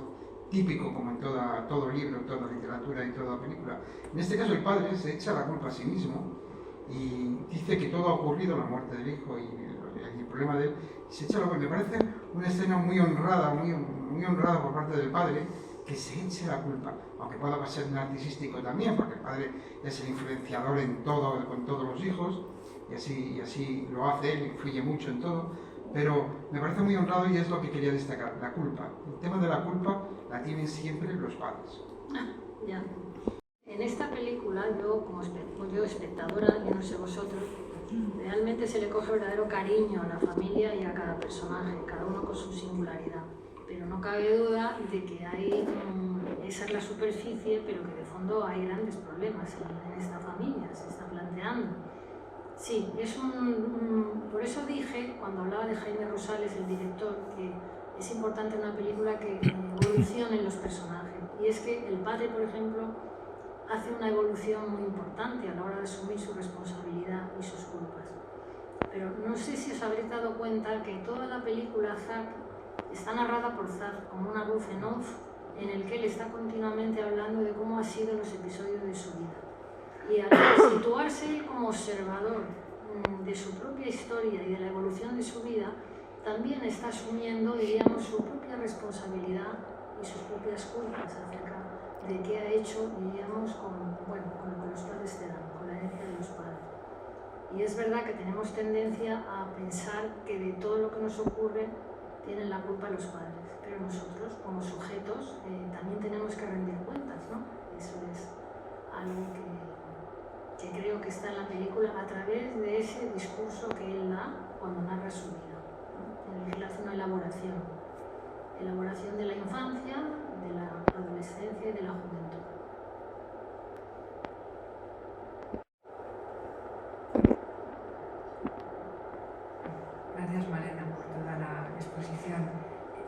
típico como en todo libro, toda literatura y toda película. En este caso el padre se echa la culpa a sí mismo y dice que todo ha ocurrido, la muerte del hijo y el problema de él, y se echa la culpa. Me parece una escena muy honrada, muy honrada por parte del padre, que se eche la culpa, aunque pueda ser narcisístico también, porque el padre es el influenciador en todo, con todos los hijos, y así lo hace él, influye mucho en todo, pero me parece muy honrado y es lo que quería destacar, la culpa. El tema de la culpa la tienen siempre los padres. Ya. En esta película, yo como espectadora, yo no sé vosotros, realmente se le coge verdadero cariño a la familia y a cada personaje, cada uno con su singularidad. Pero no cabe duda de que hay, esa es la superficie, pero que de fondo hay grandes problemas en esta familia, se está planteando. Sí, por eso dije, cuando hablaba de Jaime Rosales, el director, que es importante en una película que evolucionen los personajes. Y es que el padre, por ejemplo, hace una evolución muy importante a la hora de asumir su responsabilidad y sus culpas. Pero no sé si os habréis dado cuenta que toda la película Zack está narrada por Zack como una voz en off, en el que él está continuamente hablando de cómo han sido los episodios de su vida. Y al situarse como observador de su propia historia y de la evolución de su vida, también está asumiendo, diríamos, su propia responsabilidad y sus propias culpas acerca de qué ha hecho, diríamos, con lo que los padres te dan, con la herencia de los padres. Y es verdad que tenemos tendencia a pensar que de todo lo que nos ocurre tienen la culpa los padres, pero nosotros, como sujetos, también tenemos que rendir cuentas, ¿no? Eso es algo que creo que está en la película a través de ese discurso que él da cuando narra su vida, ¿no? En el que él hace una elaboración de la infancia, de la adolescencia y de la juventud. Gracias, Malena, por toda la exposición.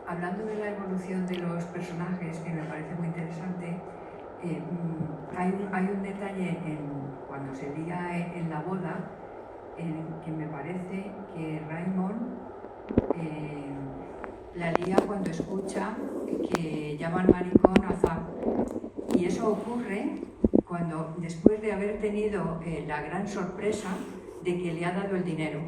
Hablando de la evolución de los personajes, que me parece muy interesante, hay un detalle cuando se lía en la boda, en que me parece que Raymond la lía cuando escucha que llaman maricón a Zack. Y eso ocurre cuando, después de haber tenido la gran sorpresa de que le ha dado el dinero.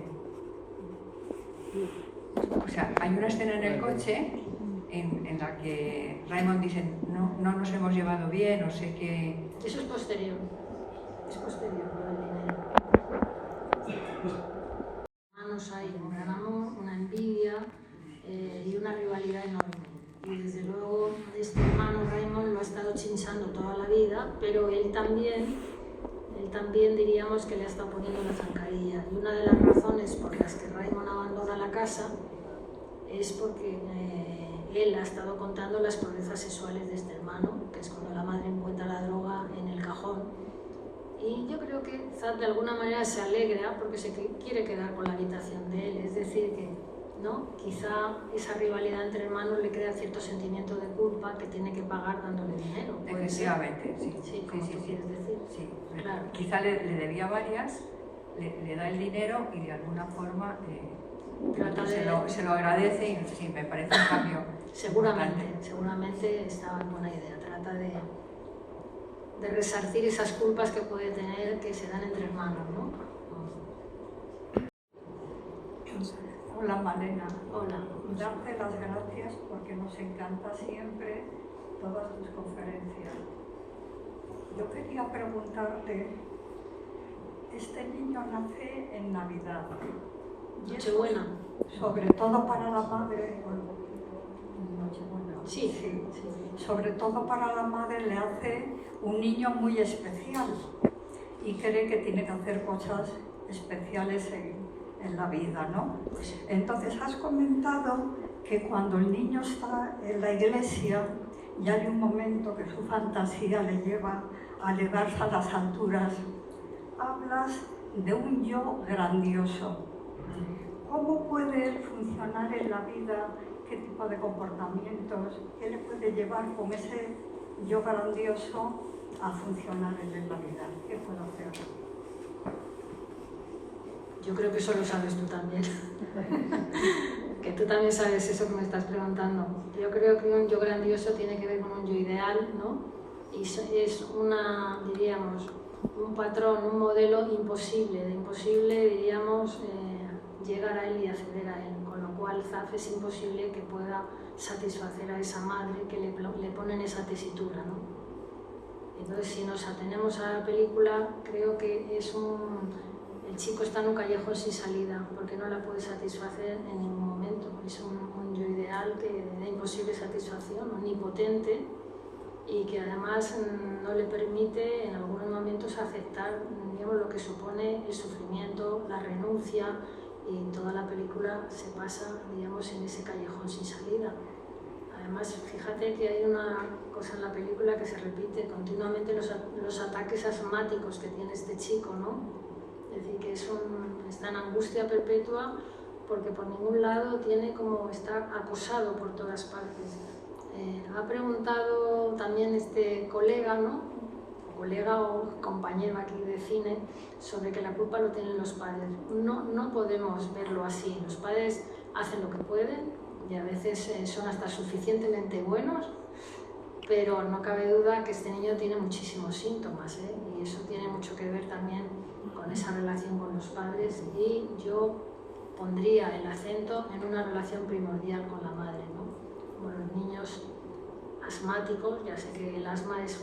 O sea, hay una escena en el coche en la que Raymond dice no nos hemos llevado bien, no sé qué. Eso es posterior lo del dinero. Hermanos, hay un gran amor, una envidia y una rivalidad enorme. Y desde luego este hermano Raymond lo ha estado chinchando toda la vida, pero él también diríamos que le ha estado poniendo la zancadilla. Y una de las razones por las que Raymond abandona la casa es porque él ha estado contando las proezas sexuales de este hermano, que es cuando la madre encuentra la droga en el cajón. Y yo creo que Zack de alguna manera se alegra porque se quiere quedar con la habitación de él, es decir, que ¿no? Quizá esa rivalidad entre hermanos le crea cierto sentimiento de culpa que tiene que pagar dándole dinero. Efectivamente, sí. Sí, como tú quieres decir. Sí. Claro. Quizá le debía varias le da el dinero y de alguna forma se lo agradece y sí, me parece un cambio. Seguramente está en buena idea. Trata de resarcir esas culpas que puede tener, que se dan entre hermanos, ¿no? Hola Malena. Hola. Darte las gracias porque nos encanta siempre todas tus conferencias. Yo quería preguntarte, este niño nace en Navidad. Nochebuena. Sobre todo para la madre, Nochebuena. Sí. Sobre todo para la madre le hace un niño muy especial y cree que tiene que hacer cosas especiales en la vida, ¿no? Entonces has comentado que cuando el niño está en la iglesia y hay un momento que su fantasía le lleva a elevarse a las alturas, hablas de un yo grandioso. ¿Cómo puede él funcionar en la vida? ¿Qué tipo de comportamientos? ¿Qué le puede llevar con ese yo grandioso a funcionar en la vida? ¿Qué puedo hacer? Yo creo que eso lo sabes tú también. Que tú también sabes eso que me estás preguntando. Yo creo que un yo grandioso tiene que ver con un yo ideal, ¿no? Y es diríamos, un patrón, un modelo imposible. De imposible, diríamos, llegar a él y acceder a él. Con lo cual, Zaf es imposible que pueda satisfacer a esa madre que le pone en esa tesitura, ¿no? Entonces, si nos atenemos a la película, creo que el chico está en un callejón sin salida porque no la puede satisfacer en ningún momento. Es un yo ideal de imposible satisfacción, omnipotente, y que además no le permite en algunos momentos aceptar, digamos, lo que supone el sufrimiento, la renuncia, y toda la película se pasa, digamos, en ese callejón sin salida. Además, fíjate que hay una cosa en la película que se repite continuamente, los ataques asmáticos que tiene este chico, ¿no? Es decir, que está en angustia perpetua porque por ningún lado está acosado por todas partes. Ha preguntado también este colega, ¿no? Colega o compañero aquí de cine, sobre que la culpa lo tienen los padres. No podemos verlo así. Los padres hacen lo que pueden y a veces son hasta suficientemente buenos, pero no cabe duda que este niño tiene muchísimos síntomas, y eso tiene mucho que ver también con esa relación con los padres, y yo pondría el acento en una relación primordial con la madre, ¿no? Como los niños asmáticos, ya sé que el asma es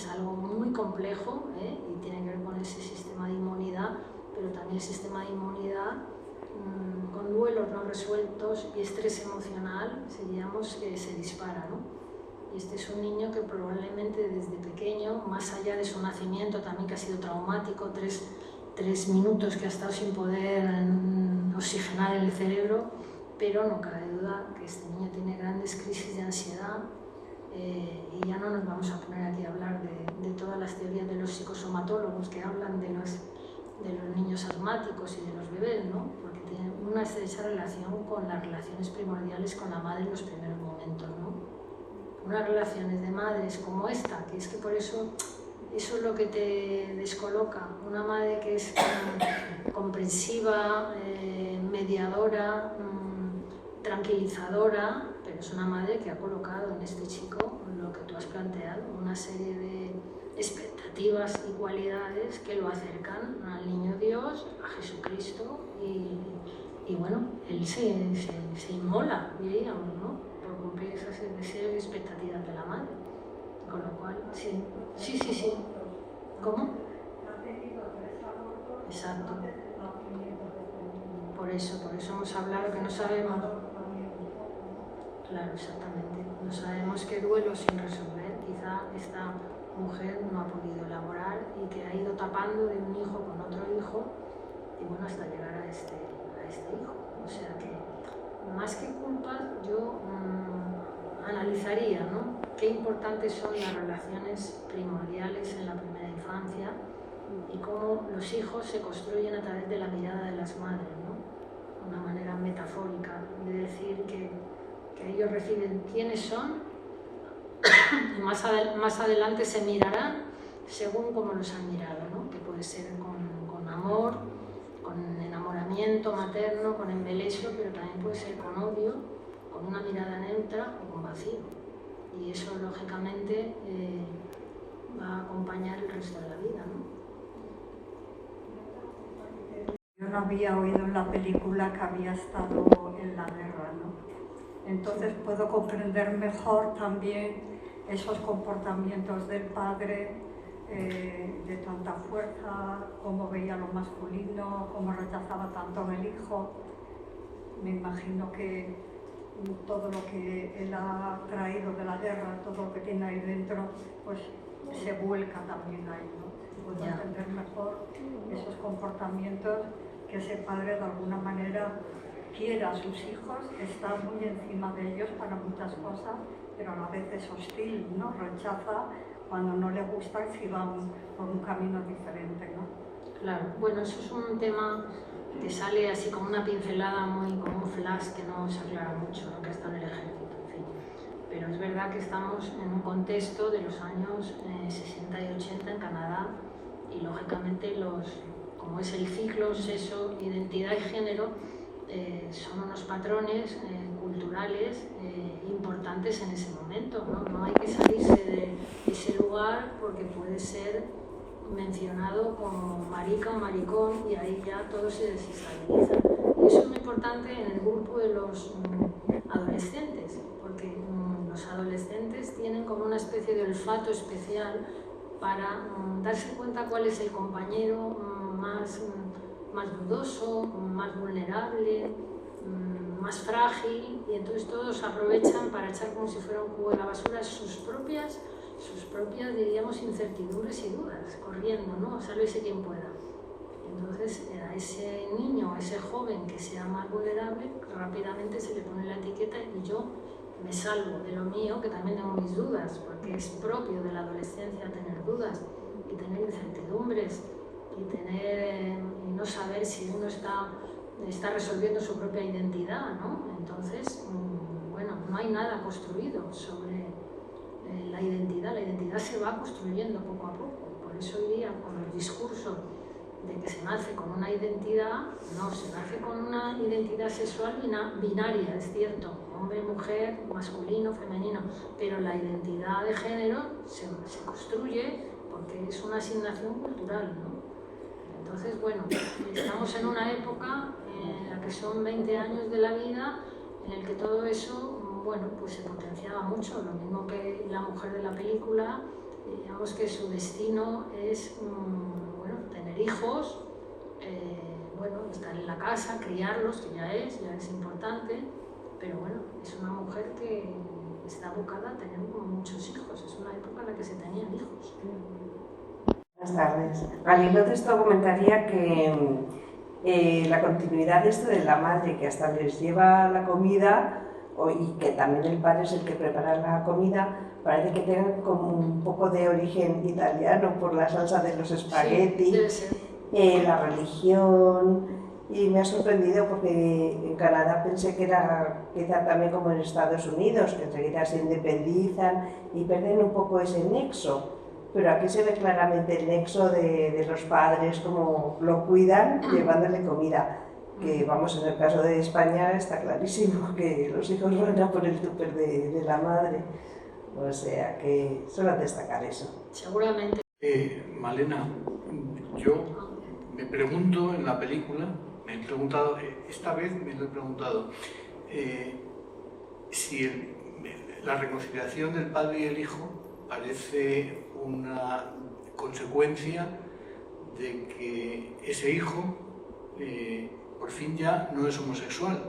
algo muy complejo, y tiene que ver con ese sistema de inmunidad, pero también el sistema de inmunidad con duelos no resueltos y estrés emocional, diríamos, que se dispara, ¿no? Y este es un niño que probablemente desde pequeño, más allá de su nacimiento también, que ha sido traumático, tres minutos que ha estado sin poder oxigenar el cerebro, pero no cabe duda que este niño tiene grandes crisis de ansiedad, y ya no nos vamos a poner aquí a hablar de todas las teorías de los psicosomatólogos que hablan de los niños asmáticos y de los bebés, ¿no? Porque tienen una estrecha relación con las relaciones primordiales con la madre en los primeros momentos, ¿no? Unas relaciones de madres como esta, que es que por eso es lo que te descoloca. Una madre que es comprensiva, mediadora, tranquilizadora, pero es una madre que ha colocado en este chico lo que tú has planteado, una serie de expectativas y cualidades que lo acercan al niño Dios, a Jesucristo, y bueno, él se inmola, diríamos, ¿no? Por cumplir esas deseos y expectativas de la madre. Con lo cual, sí. ¿Cómo? Exacto. Por eso hemos hablado que no sabemos. Claro, exactamente. No sabemos qué duelo sin resolver. Quizá esta mujer no ha podido elaborar y que ha ido tapando de un hijo con otro hijo, y bueno, hasta llegar a este hijo. O sea que, más que culpas, yo analizaría, ¿no? Qué importantes son las relaciones primordiales en la primera infancia y cómo los hijos se construyen a través de la mirada de las madres, ¿no? Una manera metafórica de decir que ellos reciben quiénes son y más adelante se mirarán según cómo los han mirado, ¿no? Que puede ser con amor, con enamoramiento materno, con embeleso, pero también puede ser con odio, con una mirada neutra o con vacío. Y eso, lógicamente, va a acompañar el resto de la vida, ¿no? Yo no había oído en la película que había estado en la guerra, ¿no? Entonces puedo comprender mejor también esos comportamientos del padre, de tanta fuerza, cómo veía lo masculino, cómo rechazaba tanto en el hijo. Me imagino que todo lo que él ha traído de la guerra, todo lo que tiene ahí dentro, pues se vuelca también ahí, ¿no? Puedo entender mejor esos comportamientos, que ese padre de alguna manera quiere a sus hijos, está muy encima de ellos para muchas cosas, pero a la vez es hostil, ¿no? Rechaza cuando no le gusta si van por un camino diferente, ¿no? Claro, bueno, eso es un tema que sale así como una pincelada, muy como un flash que no se aclara mucho, ¿no? Que está en el ejército, en fin. Pero es verdad que estamos en un contexto de los años 60 y 80 en Canadá y lógicamente como es el ciclo, sexo, identidad y género, son unos patrones culturales importantes en ese momento, ¿no? No hay que salirse de ese lugar porque puede ser mencionado como marica o maricón y ahí ya todo se desestabiliza. Y eso es muy importante en el grupo de los adolescentes, porque los adolescentes tienen como una especie de olfato especial para darse cuenta cuál es el compañero más dudoso, más vulnerable, más frágil, y entonces todos aprovechan para echar como si fuera un cubo de la basura sus propias, diríamos, incertidumbres y dudas, corriendo, ¿no? Sálvese quien pueda. Entonces a ese niño, a ese joven que sea más vulnerable, rápidamente se le pone la etiqueta y yo me salvo de lo mío, que también tengo mis dudas, porque es propio de la adolescencia tener dudas y tener incertidumbres y no saber si uno está resolviendo su propia identidad, ¿no? Entonces, bueno, no hay nada construido sobre la identidad se va construyendo poco a poco. Por eso hoy día, con el discurso de que se nace con una identidad, no, se nace con una identidad sexual binaria, es cierto, hombre, mujer, masculino, femenino, pero la identidad de género se construye porque es una asignación cultural, ¿no? Entonces, bueno, estamos en una época en la que son 20 años de la vida en el que todo eso, bueno, pues se potenciaba mucho, lo mismo que la mujer de la película, digamos que su destino es, bueno, tener hijos, bueno, estar en la casa, criarlos, que ya es importante, pero bueno, es una mujer que está abocada a tener muchos hijos, es una época en la que se tenían hijos. Buenas tardes. Al hilo de esto comentaría que la continuidad de esto de la madre que hasta les lleva la comida y que también el padre es el que prepara la comida, parece que tenga como un poco de origen italiano por la salsa de los espaguetis, sí, la religión, y me ha sorprendido porque en Canadá pensé que era quizá también como en Estados Unidos, que enseguida se independizan y pierden un poco ese nexo. Pero aquí se ve claramente el nexo de los padres, cómo lo cuidan llevándole comida. Que vamos, en el caso de España está clarísimo que los hijos van a por el tupper de la madre. O sea que solo destacar eso. Seguramente. Malena, yo me pregunto en la película, me he preguntado, esta vez me lo he preguntado, si la reconciliación del padre y el hijo parece una consecuencia de que ese hijo por fin ya no es homosexual.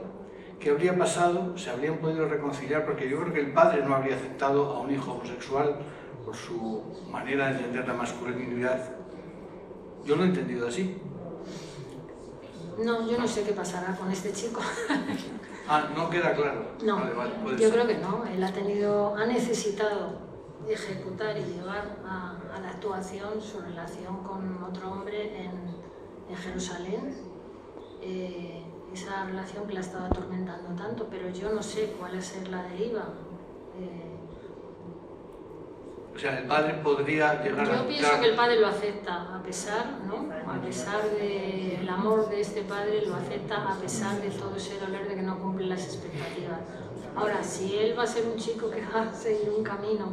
¿Qué habría pasado? ¿Se habrían podido reconciliar? Porque yo creo que el padre no habría aceptado a un hijo homosexual por su manera de entender la masculinidad. Yo lo he entendido así. No, yo no sé qué pasará con este chico. No queda claro. No, vale, yo creo que no. Él ha necesitado ejecutar y llevar a la actuación su relación con otro hombre en Jerusalén, esa relación que la estaba atormentando tanto, pero yo no sé cuál va a ser la deriva. O sea, el padre podría llegar a Yo pienso que el padre lo acepta a pesar, ¿no? A pesar del amor de este padre, lo acepta a pesar de todo ese dolor de que no cumple las expectativas. Ahora, si él va a ser un chico que va a seguir un camino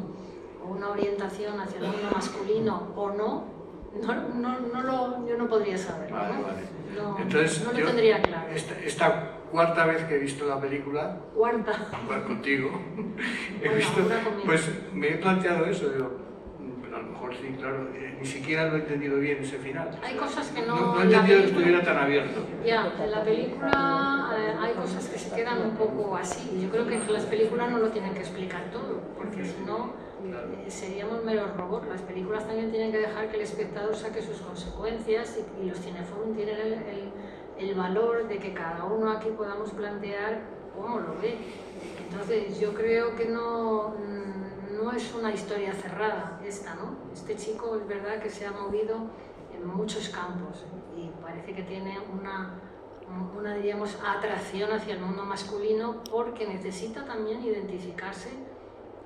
o una orientación hacia el mundo masculino o no, yo no podría saberlo, ¿no? Vale. No, Entonces, no lo yo, tendría claro. esta cuarta vez que he visto la película, Cuarta. igual contigo, he Bueno, visto, una conmigo. pues me he planteado eso, digo, pero a lo mejor sí, claro, ni siquiera lo he entendido bien ese final. Hay cosas que no... No he en la entendido que película- estuviera tan abierto. Ya, en la película hay cosas que se quedan un poco así. Y yo creo que las películas no lo tienen que explicar todo, porque si no seríamos meros robots. Las películas también tienen que dejar que el espectador saque sus consecuencias y los cineforum tienen el valor de que cada uno aquí podamos plantear cómo lo ve. Entonces yo creo que no es una historia cerrada esta, ¿no? Este chico es verdad que se ha movido en muchos campos y parece que tiene una diríamos, atracción hacia el mundo masculino porque necesita también identificarse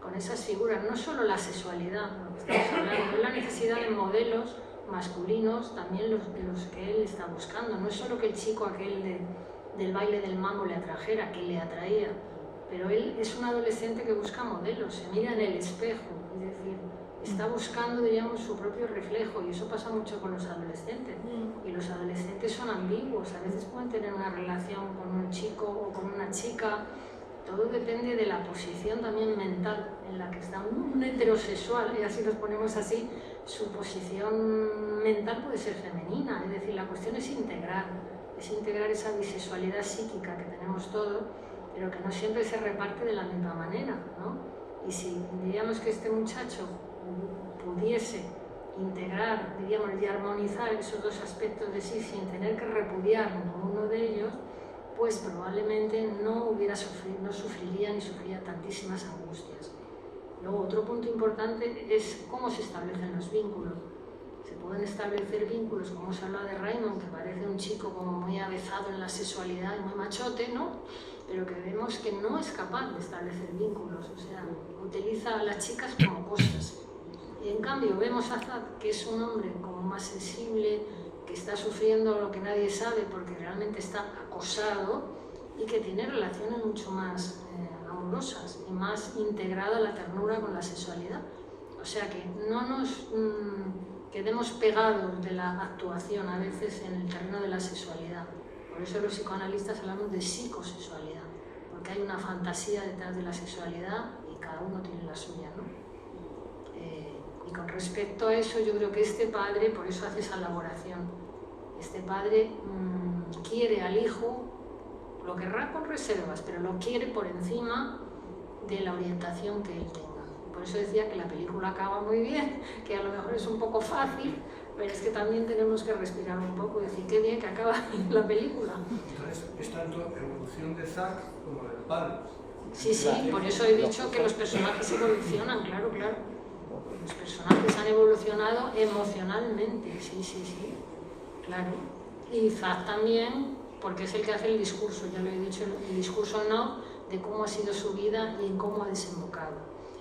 con esas figuras, no solo la sexualidad, ¿no? Estamos hablando de la necesidad de modelos masculinos, también los que él está buscando. No es solo que el chico aquel del baile del mambo le atrajera, que le atraía, pero él es un adolescente que busca modelos, se mira en el espejo, es decir, está buscando, diríamos, su propio reflejo, y eso pasa mucho con los adolescentes. Y los adolescentes son ambiguos, a veces pueden tener una relación con un chico o con una chica. Todo depende de la posición también mental en la que está un heterosexual, y así los ponemos así, su posición mental puede ser femenina, es decir, la cuestión es integrar esa bisexualidad psíquica que tenemos todos, pero que no siempre se reparte de la misma manera, ¿no? Y si diríamos que este muchacho pudiese integrar, diríamos, y armonizar esos dos aspectos de sí sin tener que repudiar ninguno de ellos, pues probablemente no sufriría ni sufriría tantísimas angustias. Luego, otro punto importante es cómo se establecen los vínculos. Se pueden establecer vínculos, como se habla de Raymond, que parece un chico como muy avezado en la sexualidad y muy machote, ¿no? Pero que vemos que no es capaz de establecer vínculos, o sea, utiliza a las chicas como cosas. Y en cambio vemos a Zad, que es un hombre como más sensible, que está sufriendo lo que nadie sabe porque realmente está acosado y que tiene relaciones mucho más amorosas y más integrada la ternura con la sexualidad. O sea que no nos quedemos pegados de la actuación a veces en el terreno de la sexualidad. Por eso los psicoanalistas hablamos de psicosexualidad, porque hay una fantasía detrás de la sexualidad y cada uno tiene la suya, ¿no? Y con respecto a eso, yo creo que este padre, por eso hace esa elaboración, este padre quiere al hijo, lo querrá con reservas, pero lo quiere por encima de la orientación que él tenga. Por eso decía que la película acaba muy bien, que a lo mejor es un poco fácil, pero es que también tenemos que respirar un poco y decir qué bien que acaba la película. Entonces, es tanto evolución de Zack como del padre. Sí, sí, por eso he dicho que los personajes evolucionan, claro, claro. Los personajes han evolucionado emocionalmente, sí, sí, sí, claro. Y Zack también, porque es el que hace el discurso, ya lo he dicho, el discurso no, de cómo ha sido su vida y en cómo ha desembocado.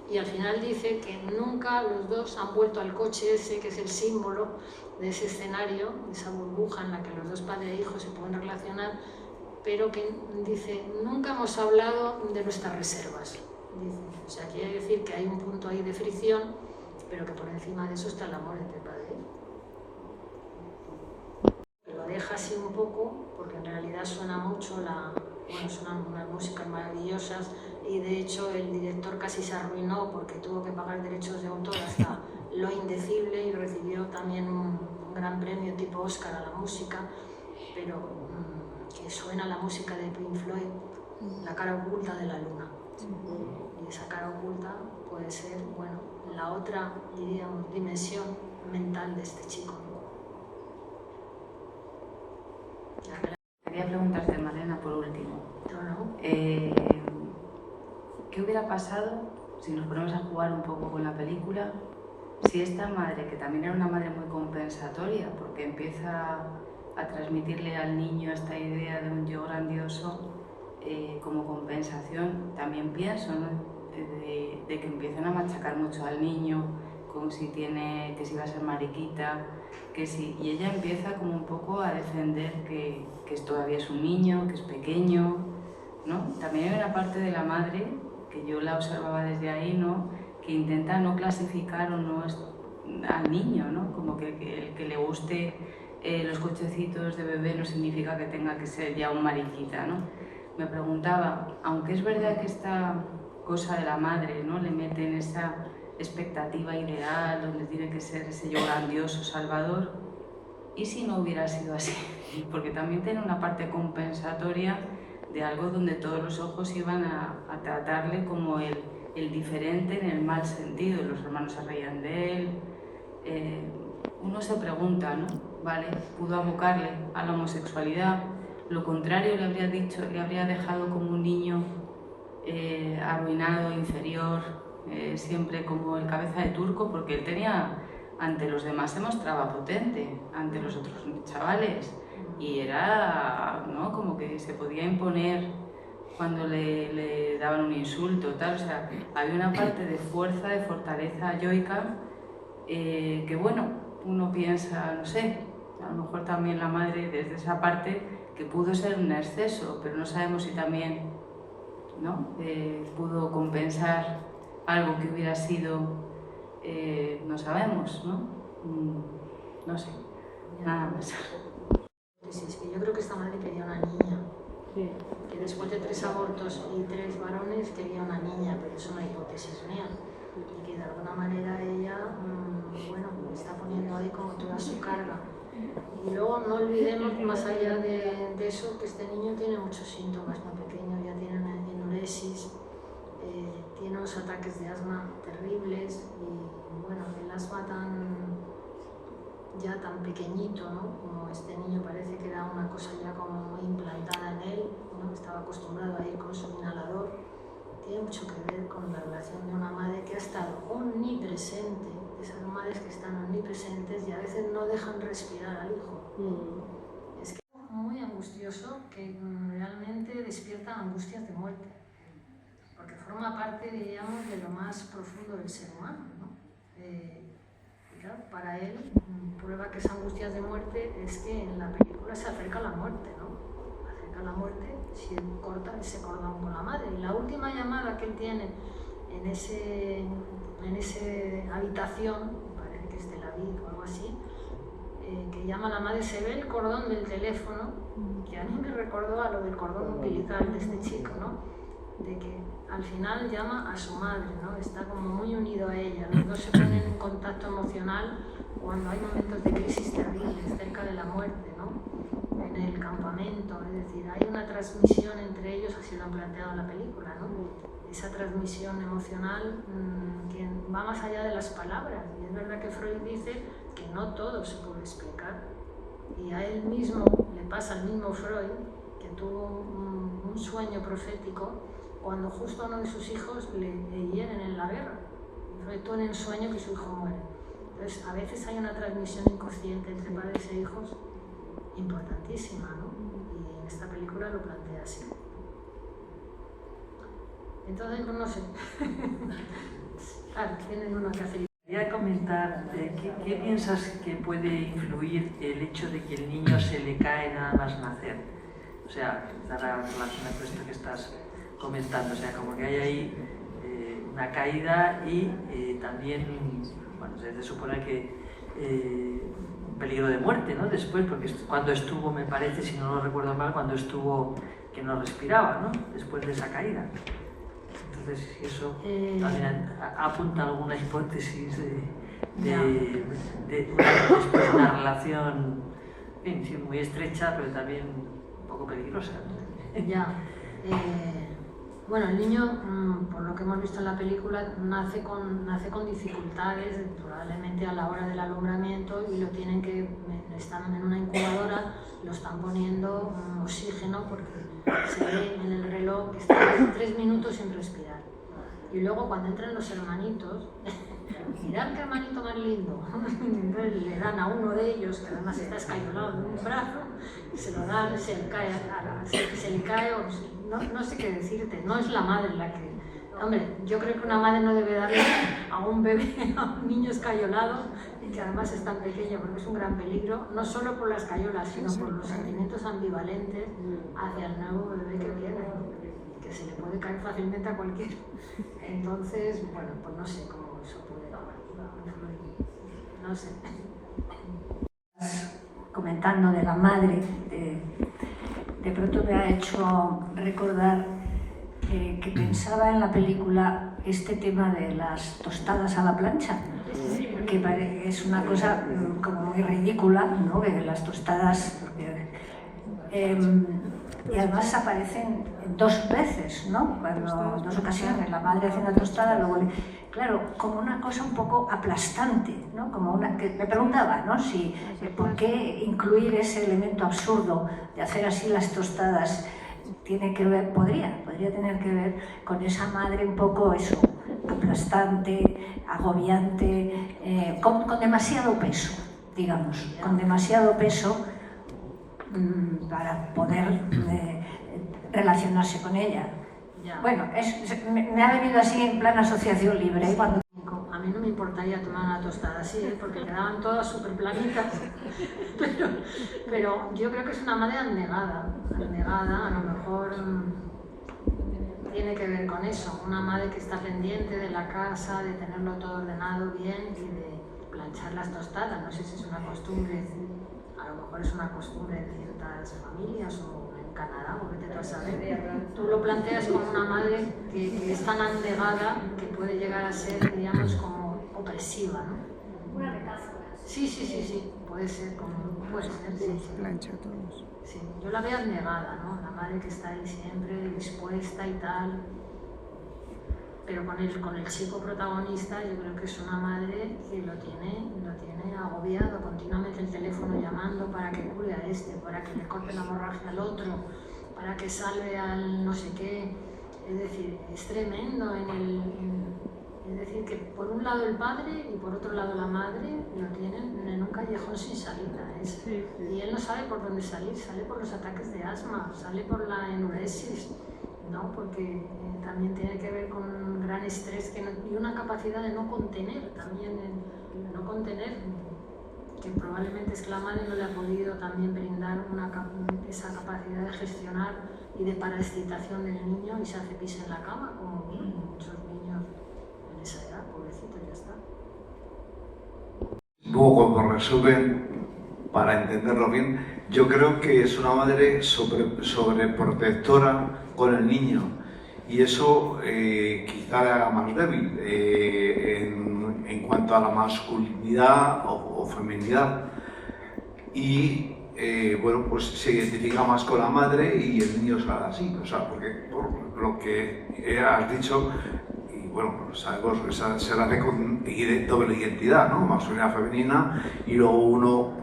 Y al final dice que nunca los dos han vuelto al coche ese, que es el símbolo de ese escenario, de esa burbuja en la que los dos padres e hijos se pueden relacionar, pero que dice, nunca hemos hablado de nuestras reservas. Dice. O sea, quiere decir que hay un punto ahí de fricción, pero que por encima de eso está el amor entre padre e hijo. Lo deja así un poco, porque en realidad suena mucho suenan unas músicas maravillosas, y de hecho el director casi se arruinó porque tuvo que pagar derechos de autor hasta lo indecible y recibió también un gran premio tipo Oscar a la música, pero que suena la música de Pink Floyd, La cara oculta de la luna. Y esa cara oculta puede ser, bueno, la otra, diríamos, dimensión mental de este chico. Quería preguntarte, Malena, por último. ¿No? ¿Qué hubiera pasado si nos ponemos a jugar un poco con la película? Si esta madre, que también era una madre muy compensatoria, porque empieza a transmitirle al niño esta idea de un yo grandioso como compensación, también pienso, ¿no? de que empiecen a machacar mucho al niño, como si que si va a ser mariquita, que si, y ella empieza como un poco a defender que todavía es un niño, que es pequeño, ¿no? También hay una parte de la madre, que yo la observaba desde ahí, ¿no? Que intenta no clasificar o no al niño, ¿no? Como que el que le guste los cochecitos de bebé no significa que tenga que ser ya un mariquita, ¿no? Me preguntaba, aunque es verdad que esta cosa de la madre, ¿no? Le mete en esa expectativa ideal donde tiene que ser ese yo grandioso salvador, ¿y si no hubiera sido así? Porque también tiene una parte compensatoria de algo donde todos los ojos iban a tratarle como el diferente en el mal sentido, los hermanos se reían de él. Uno se pregunta, ¿no? Vale, pudo abocarle a la homosexualidad, lo contrario le habría dejado como un niño arruinado, inferior, siempre como el cabeza de turco, porque él tenía, ante los demás se mostraba potente, ante los otros chavales, y era, ¿no? Como que se podía imponer cuando le daban un insulto, tal, o sea, había una parte de fuerza, de fortaleza yoica, que bueno, uno piensa, no sé, a lo mejor también la madre desde esa parte que pudo ser un exceso, pero no sabemos si también, ¿no? Pudo compensar algo que hubiera sido, no sabemos, ¿no? No sé, nada más. Es que yo creo que esta madre quería una niña, Sí. que después de 3 abortos y 3 varones quería una niña, pero es una hipótesis mía, y que de alguna manera ella, bueno, está poniendo ahí como toda su carga. Y luego no olvidemos, más allá de eso, que este niño tiene muchos síntomas muy pequeños, ya tiene una enuresis, tiene unos ataques de asma terribles, y bueno, el asma ya tan pequeñito, ¿no? Como este niño parece que era una cosa ya como muy implantada en él, ¿no? Estaba acostumbrado a ir con su inhalador. Tiene mucho que ver con la relación de una madre que ha estado omnipresente, esas madres que están omnipresentes y a veces no dejan respirar al hijo. Es que es muy angustioso, que realmente despierta angustias de muerte, porque forma parte, diríamos, de lo más profundo del ser humano, ¿no? Claro, para él, prueba que esas angustias de muerte es que en la película se acerca a la muerte, ¿no? Acerca a la muerte si él corta ese cordón con la madre. Y la última llamada que él tiene en esa habitación, parece que es Tel Aviv o algo así, que llama a la madre, se ve el cordón del teléfono, que a mí me recordó a lo del cordón umbilical de este chico, ¿no? De que al final llama a su madre, ¿no? Está como muy unido a ella, los dos se ponen en contacto emocional cuando hay momentos de crisis terribles, cerca de la muerte, ¿no? En el campamento, es decir, hay una transmisión entre ellos, así lo han planteado en la película, ¿no? Esa transmisión emocional que va más allá de las palabras, y es verdad que Freud dice que no todo se puede explicar, y a él mismo le pasa al mismo Freud, que tuvo un sueño profético cuando justo a uno de sus hijos le hieren en la guerra. Freud tuvo en el sueño que su hijo muere. Entonces, a veces hay una transmisión inconsciente entre padres e hijos importantísima, ¿no? Y en esta película lo plantea así. Entonces, pues no sé. Claro, tienen uno que hacer. Quería comentar, ¿qué piensas que puede influir el hecho de que el niño se le cae nada más nacer? O sea, está relacionado con esto que estás comentando, o sea, como que hay ahí una caída y también, bueno, se debe suponer que un peligro de muerte, ¿no? Después, porque cuando estuvo, me parece, si no lo recuerdo mal, cuando estuvo que no respiraba, ¿no? Después de esa caída. Entonces, eso también apunta a alguna hipótesis de una relación, en fin, sí, muy estrecha, pero también un poco peligrosa, ¿no? Ya. Bueno, el niño, por lo que hemos visto en la película, nace con dificultades, probablemente a la hora del alumbramiento, y están en una incubadora, lo están poniendo oxígeno, porque se ve en el reloj que está 3 minutos sin respirar. Y luego cuando entran los hermanitos, mirad qué hermanito más lindo. Entonces le dan a uno de ellos, que además está escayolado de un brazo, se lo dan, se le cae, no sé qué decirte, no es la madre la que... Hombre, yo creo que una madre no debe darle a un bebé, a un niño escayolado, y que además es tan pequeño, porque es un gran peligro, no solo por las escayolas, sino por los sentimientos ambivalentes hacia el nuevo bebé que viene, que se le puede caer fácilmente a cualquiera. Entonces, bueno, pues no sé cómo eso puede influir, no sé. Comentando de la madre, de pronto me ha hecho recordar que pensaba en la película este tema de las tostadas a la plancha, que es una cosa como muy ridícula, ¿no? Que las tostadas... y además aparecen 2 veces, ¿no? Cuando 2 ocasiones, la madre hace una tostada, luego... Claro, como una cosa un poco aplastante, ¿no? Como una, que me preguntaba, ¿no? Si, ¿por qué incluir ese elemento absurdo de hacer así las tostadas? Tiene que ver, podría tener que ver con esa madre un poco eso, aplastante, agobiante, con demasiado peso, digamos, con demasiado peso para poder relacionarse con ella. Bueno, me ha venido así en plan asociación libre. Cuando... A mí no me importaría tomar una tostada así, porque quedaban todas súper planitas, pero yo creo que es una madre abnegada, a lo mejor tiene que ver con eso, una madre que está pendiente de la casa, de tenerlo todo ordenado bien y de planchar las tostadas. No sé si es una costumbre, a lo mejor es una costumbre de ciertas familias o en Canadá, o vete tú a saber. Tú lo planteas como una madre que es tan abnegada que puede llegar a ser, digamos, como opresiva, ¿no? Una metáfora. Sí, puede ser como... Puede ser, sí. Plancha a todos. Sí, yo la veo abnegada, ¿no? La madre que está ahí siempre dispuesta y tal. Pero con el chico protagonista yo creo que es una madre que lo tiene agobiado, continuamente el teléfono llamando para que cure a este, para que le corte la hemorragia al otro, para que salve al no sé qué. Es decir, es tremendo es decir, que por un lado el padre y por otro lado la madre lo tienen en un callejón sin salida. Y él no sabe por dónde salir, sale por los ataques de asma, sale por la enuresis, ¿no? Porque también tiene que ver con un gran estrés y una capacidad de no contener también, no contener, que probablemente es que la madre no le ha podido también brindar esa capacidad de gestionar y de parasitación del niño y se hace pis en la cama, como muchos niños en esa edad, pobrecito, ya está. Un poco como resumen, para entenderlo bien, yo creo que es una madre sobreprotectora con el niño y eso quizá le haga más débil en cuanto a la masculinidad o feminidad y bueno, pues se identifica más con la madre y el niño sale así, o sea, porque por lo que has dicho, y bueno, pues sabemos que se la hace con doble identidad, ¿no? Masculinidad, femenina, y luego uno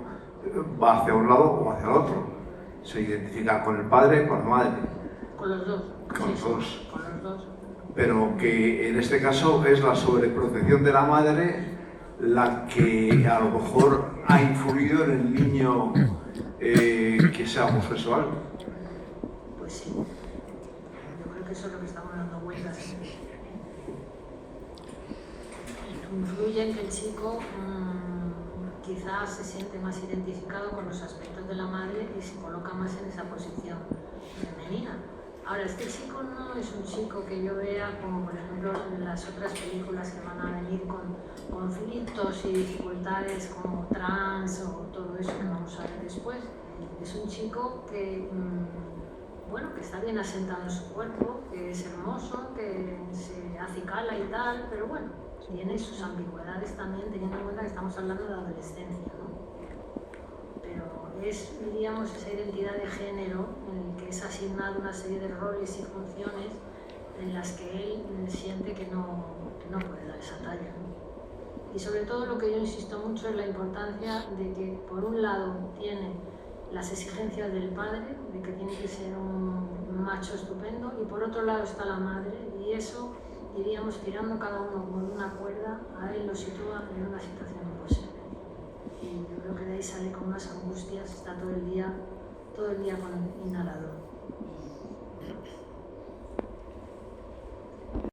va hacia un lado o hacia el otro, se identifica con el padre, con la madre. Con los dos. Con los dos. Con los dos. Pero que en este caso es la sobreprotección de la madre la que a lo mejor ha influido en el niño que sea homosexual. Pues sí. Yo creo que eso es lo que estamos dando vueltas. Influye en que el chico quizás se siente más identificado con los aspectos de la madre y se coloca más en esa posición femenina. Ahora, este chico no es un chico que yo vea como, por ejemplo, en las otras películas que van a venir con conflictos y dificultades como trans o todo eso que vamos a ver después. Es un chico que, bueno, que está bien asentado en su cuerpo, que es hermoso, que se acicala y tal, pero bueno, tiene sus ambigüedades también, teniendo en cuenta que estamos hablando de adolescencia, ¿no? Pero es, diríamos, esa identidad de género en el que es asignado una serie de roles y funciones en las que él siente que no puede dar esa talla, ¿no? Y sobre todo lo que yo insisto mucho es la importancia de que por un lado tiene las exigencias del padre, de que tiene que ser un macho estupendo, y por otro lado está la madre, y eso, diríamos, tirando cada uno con una cuerda, a él lo sitúa en una situación imposible. Y yo creo que de ahí sale con unas angustias, está todo el día con el inhalador.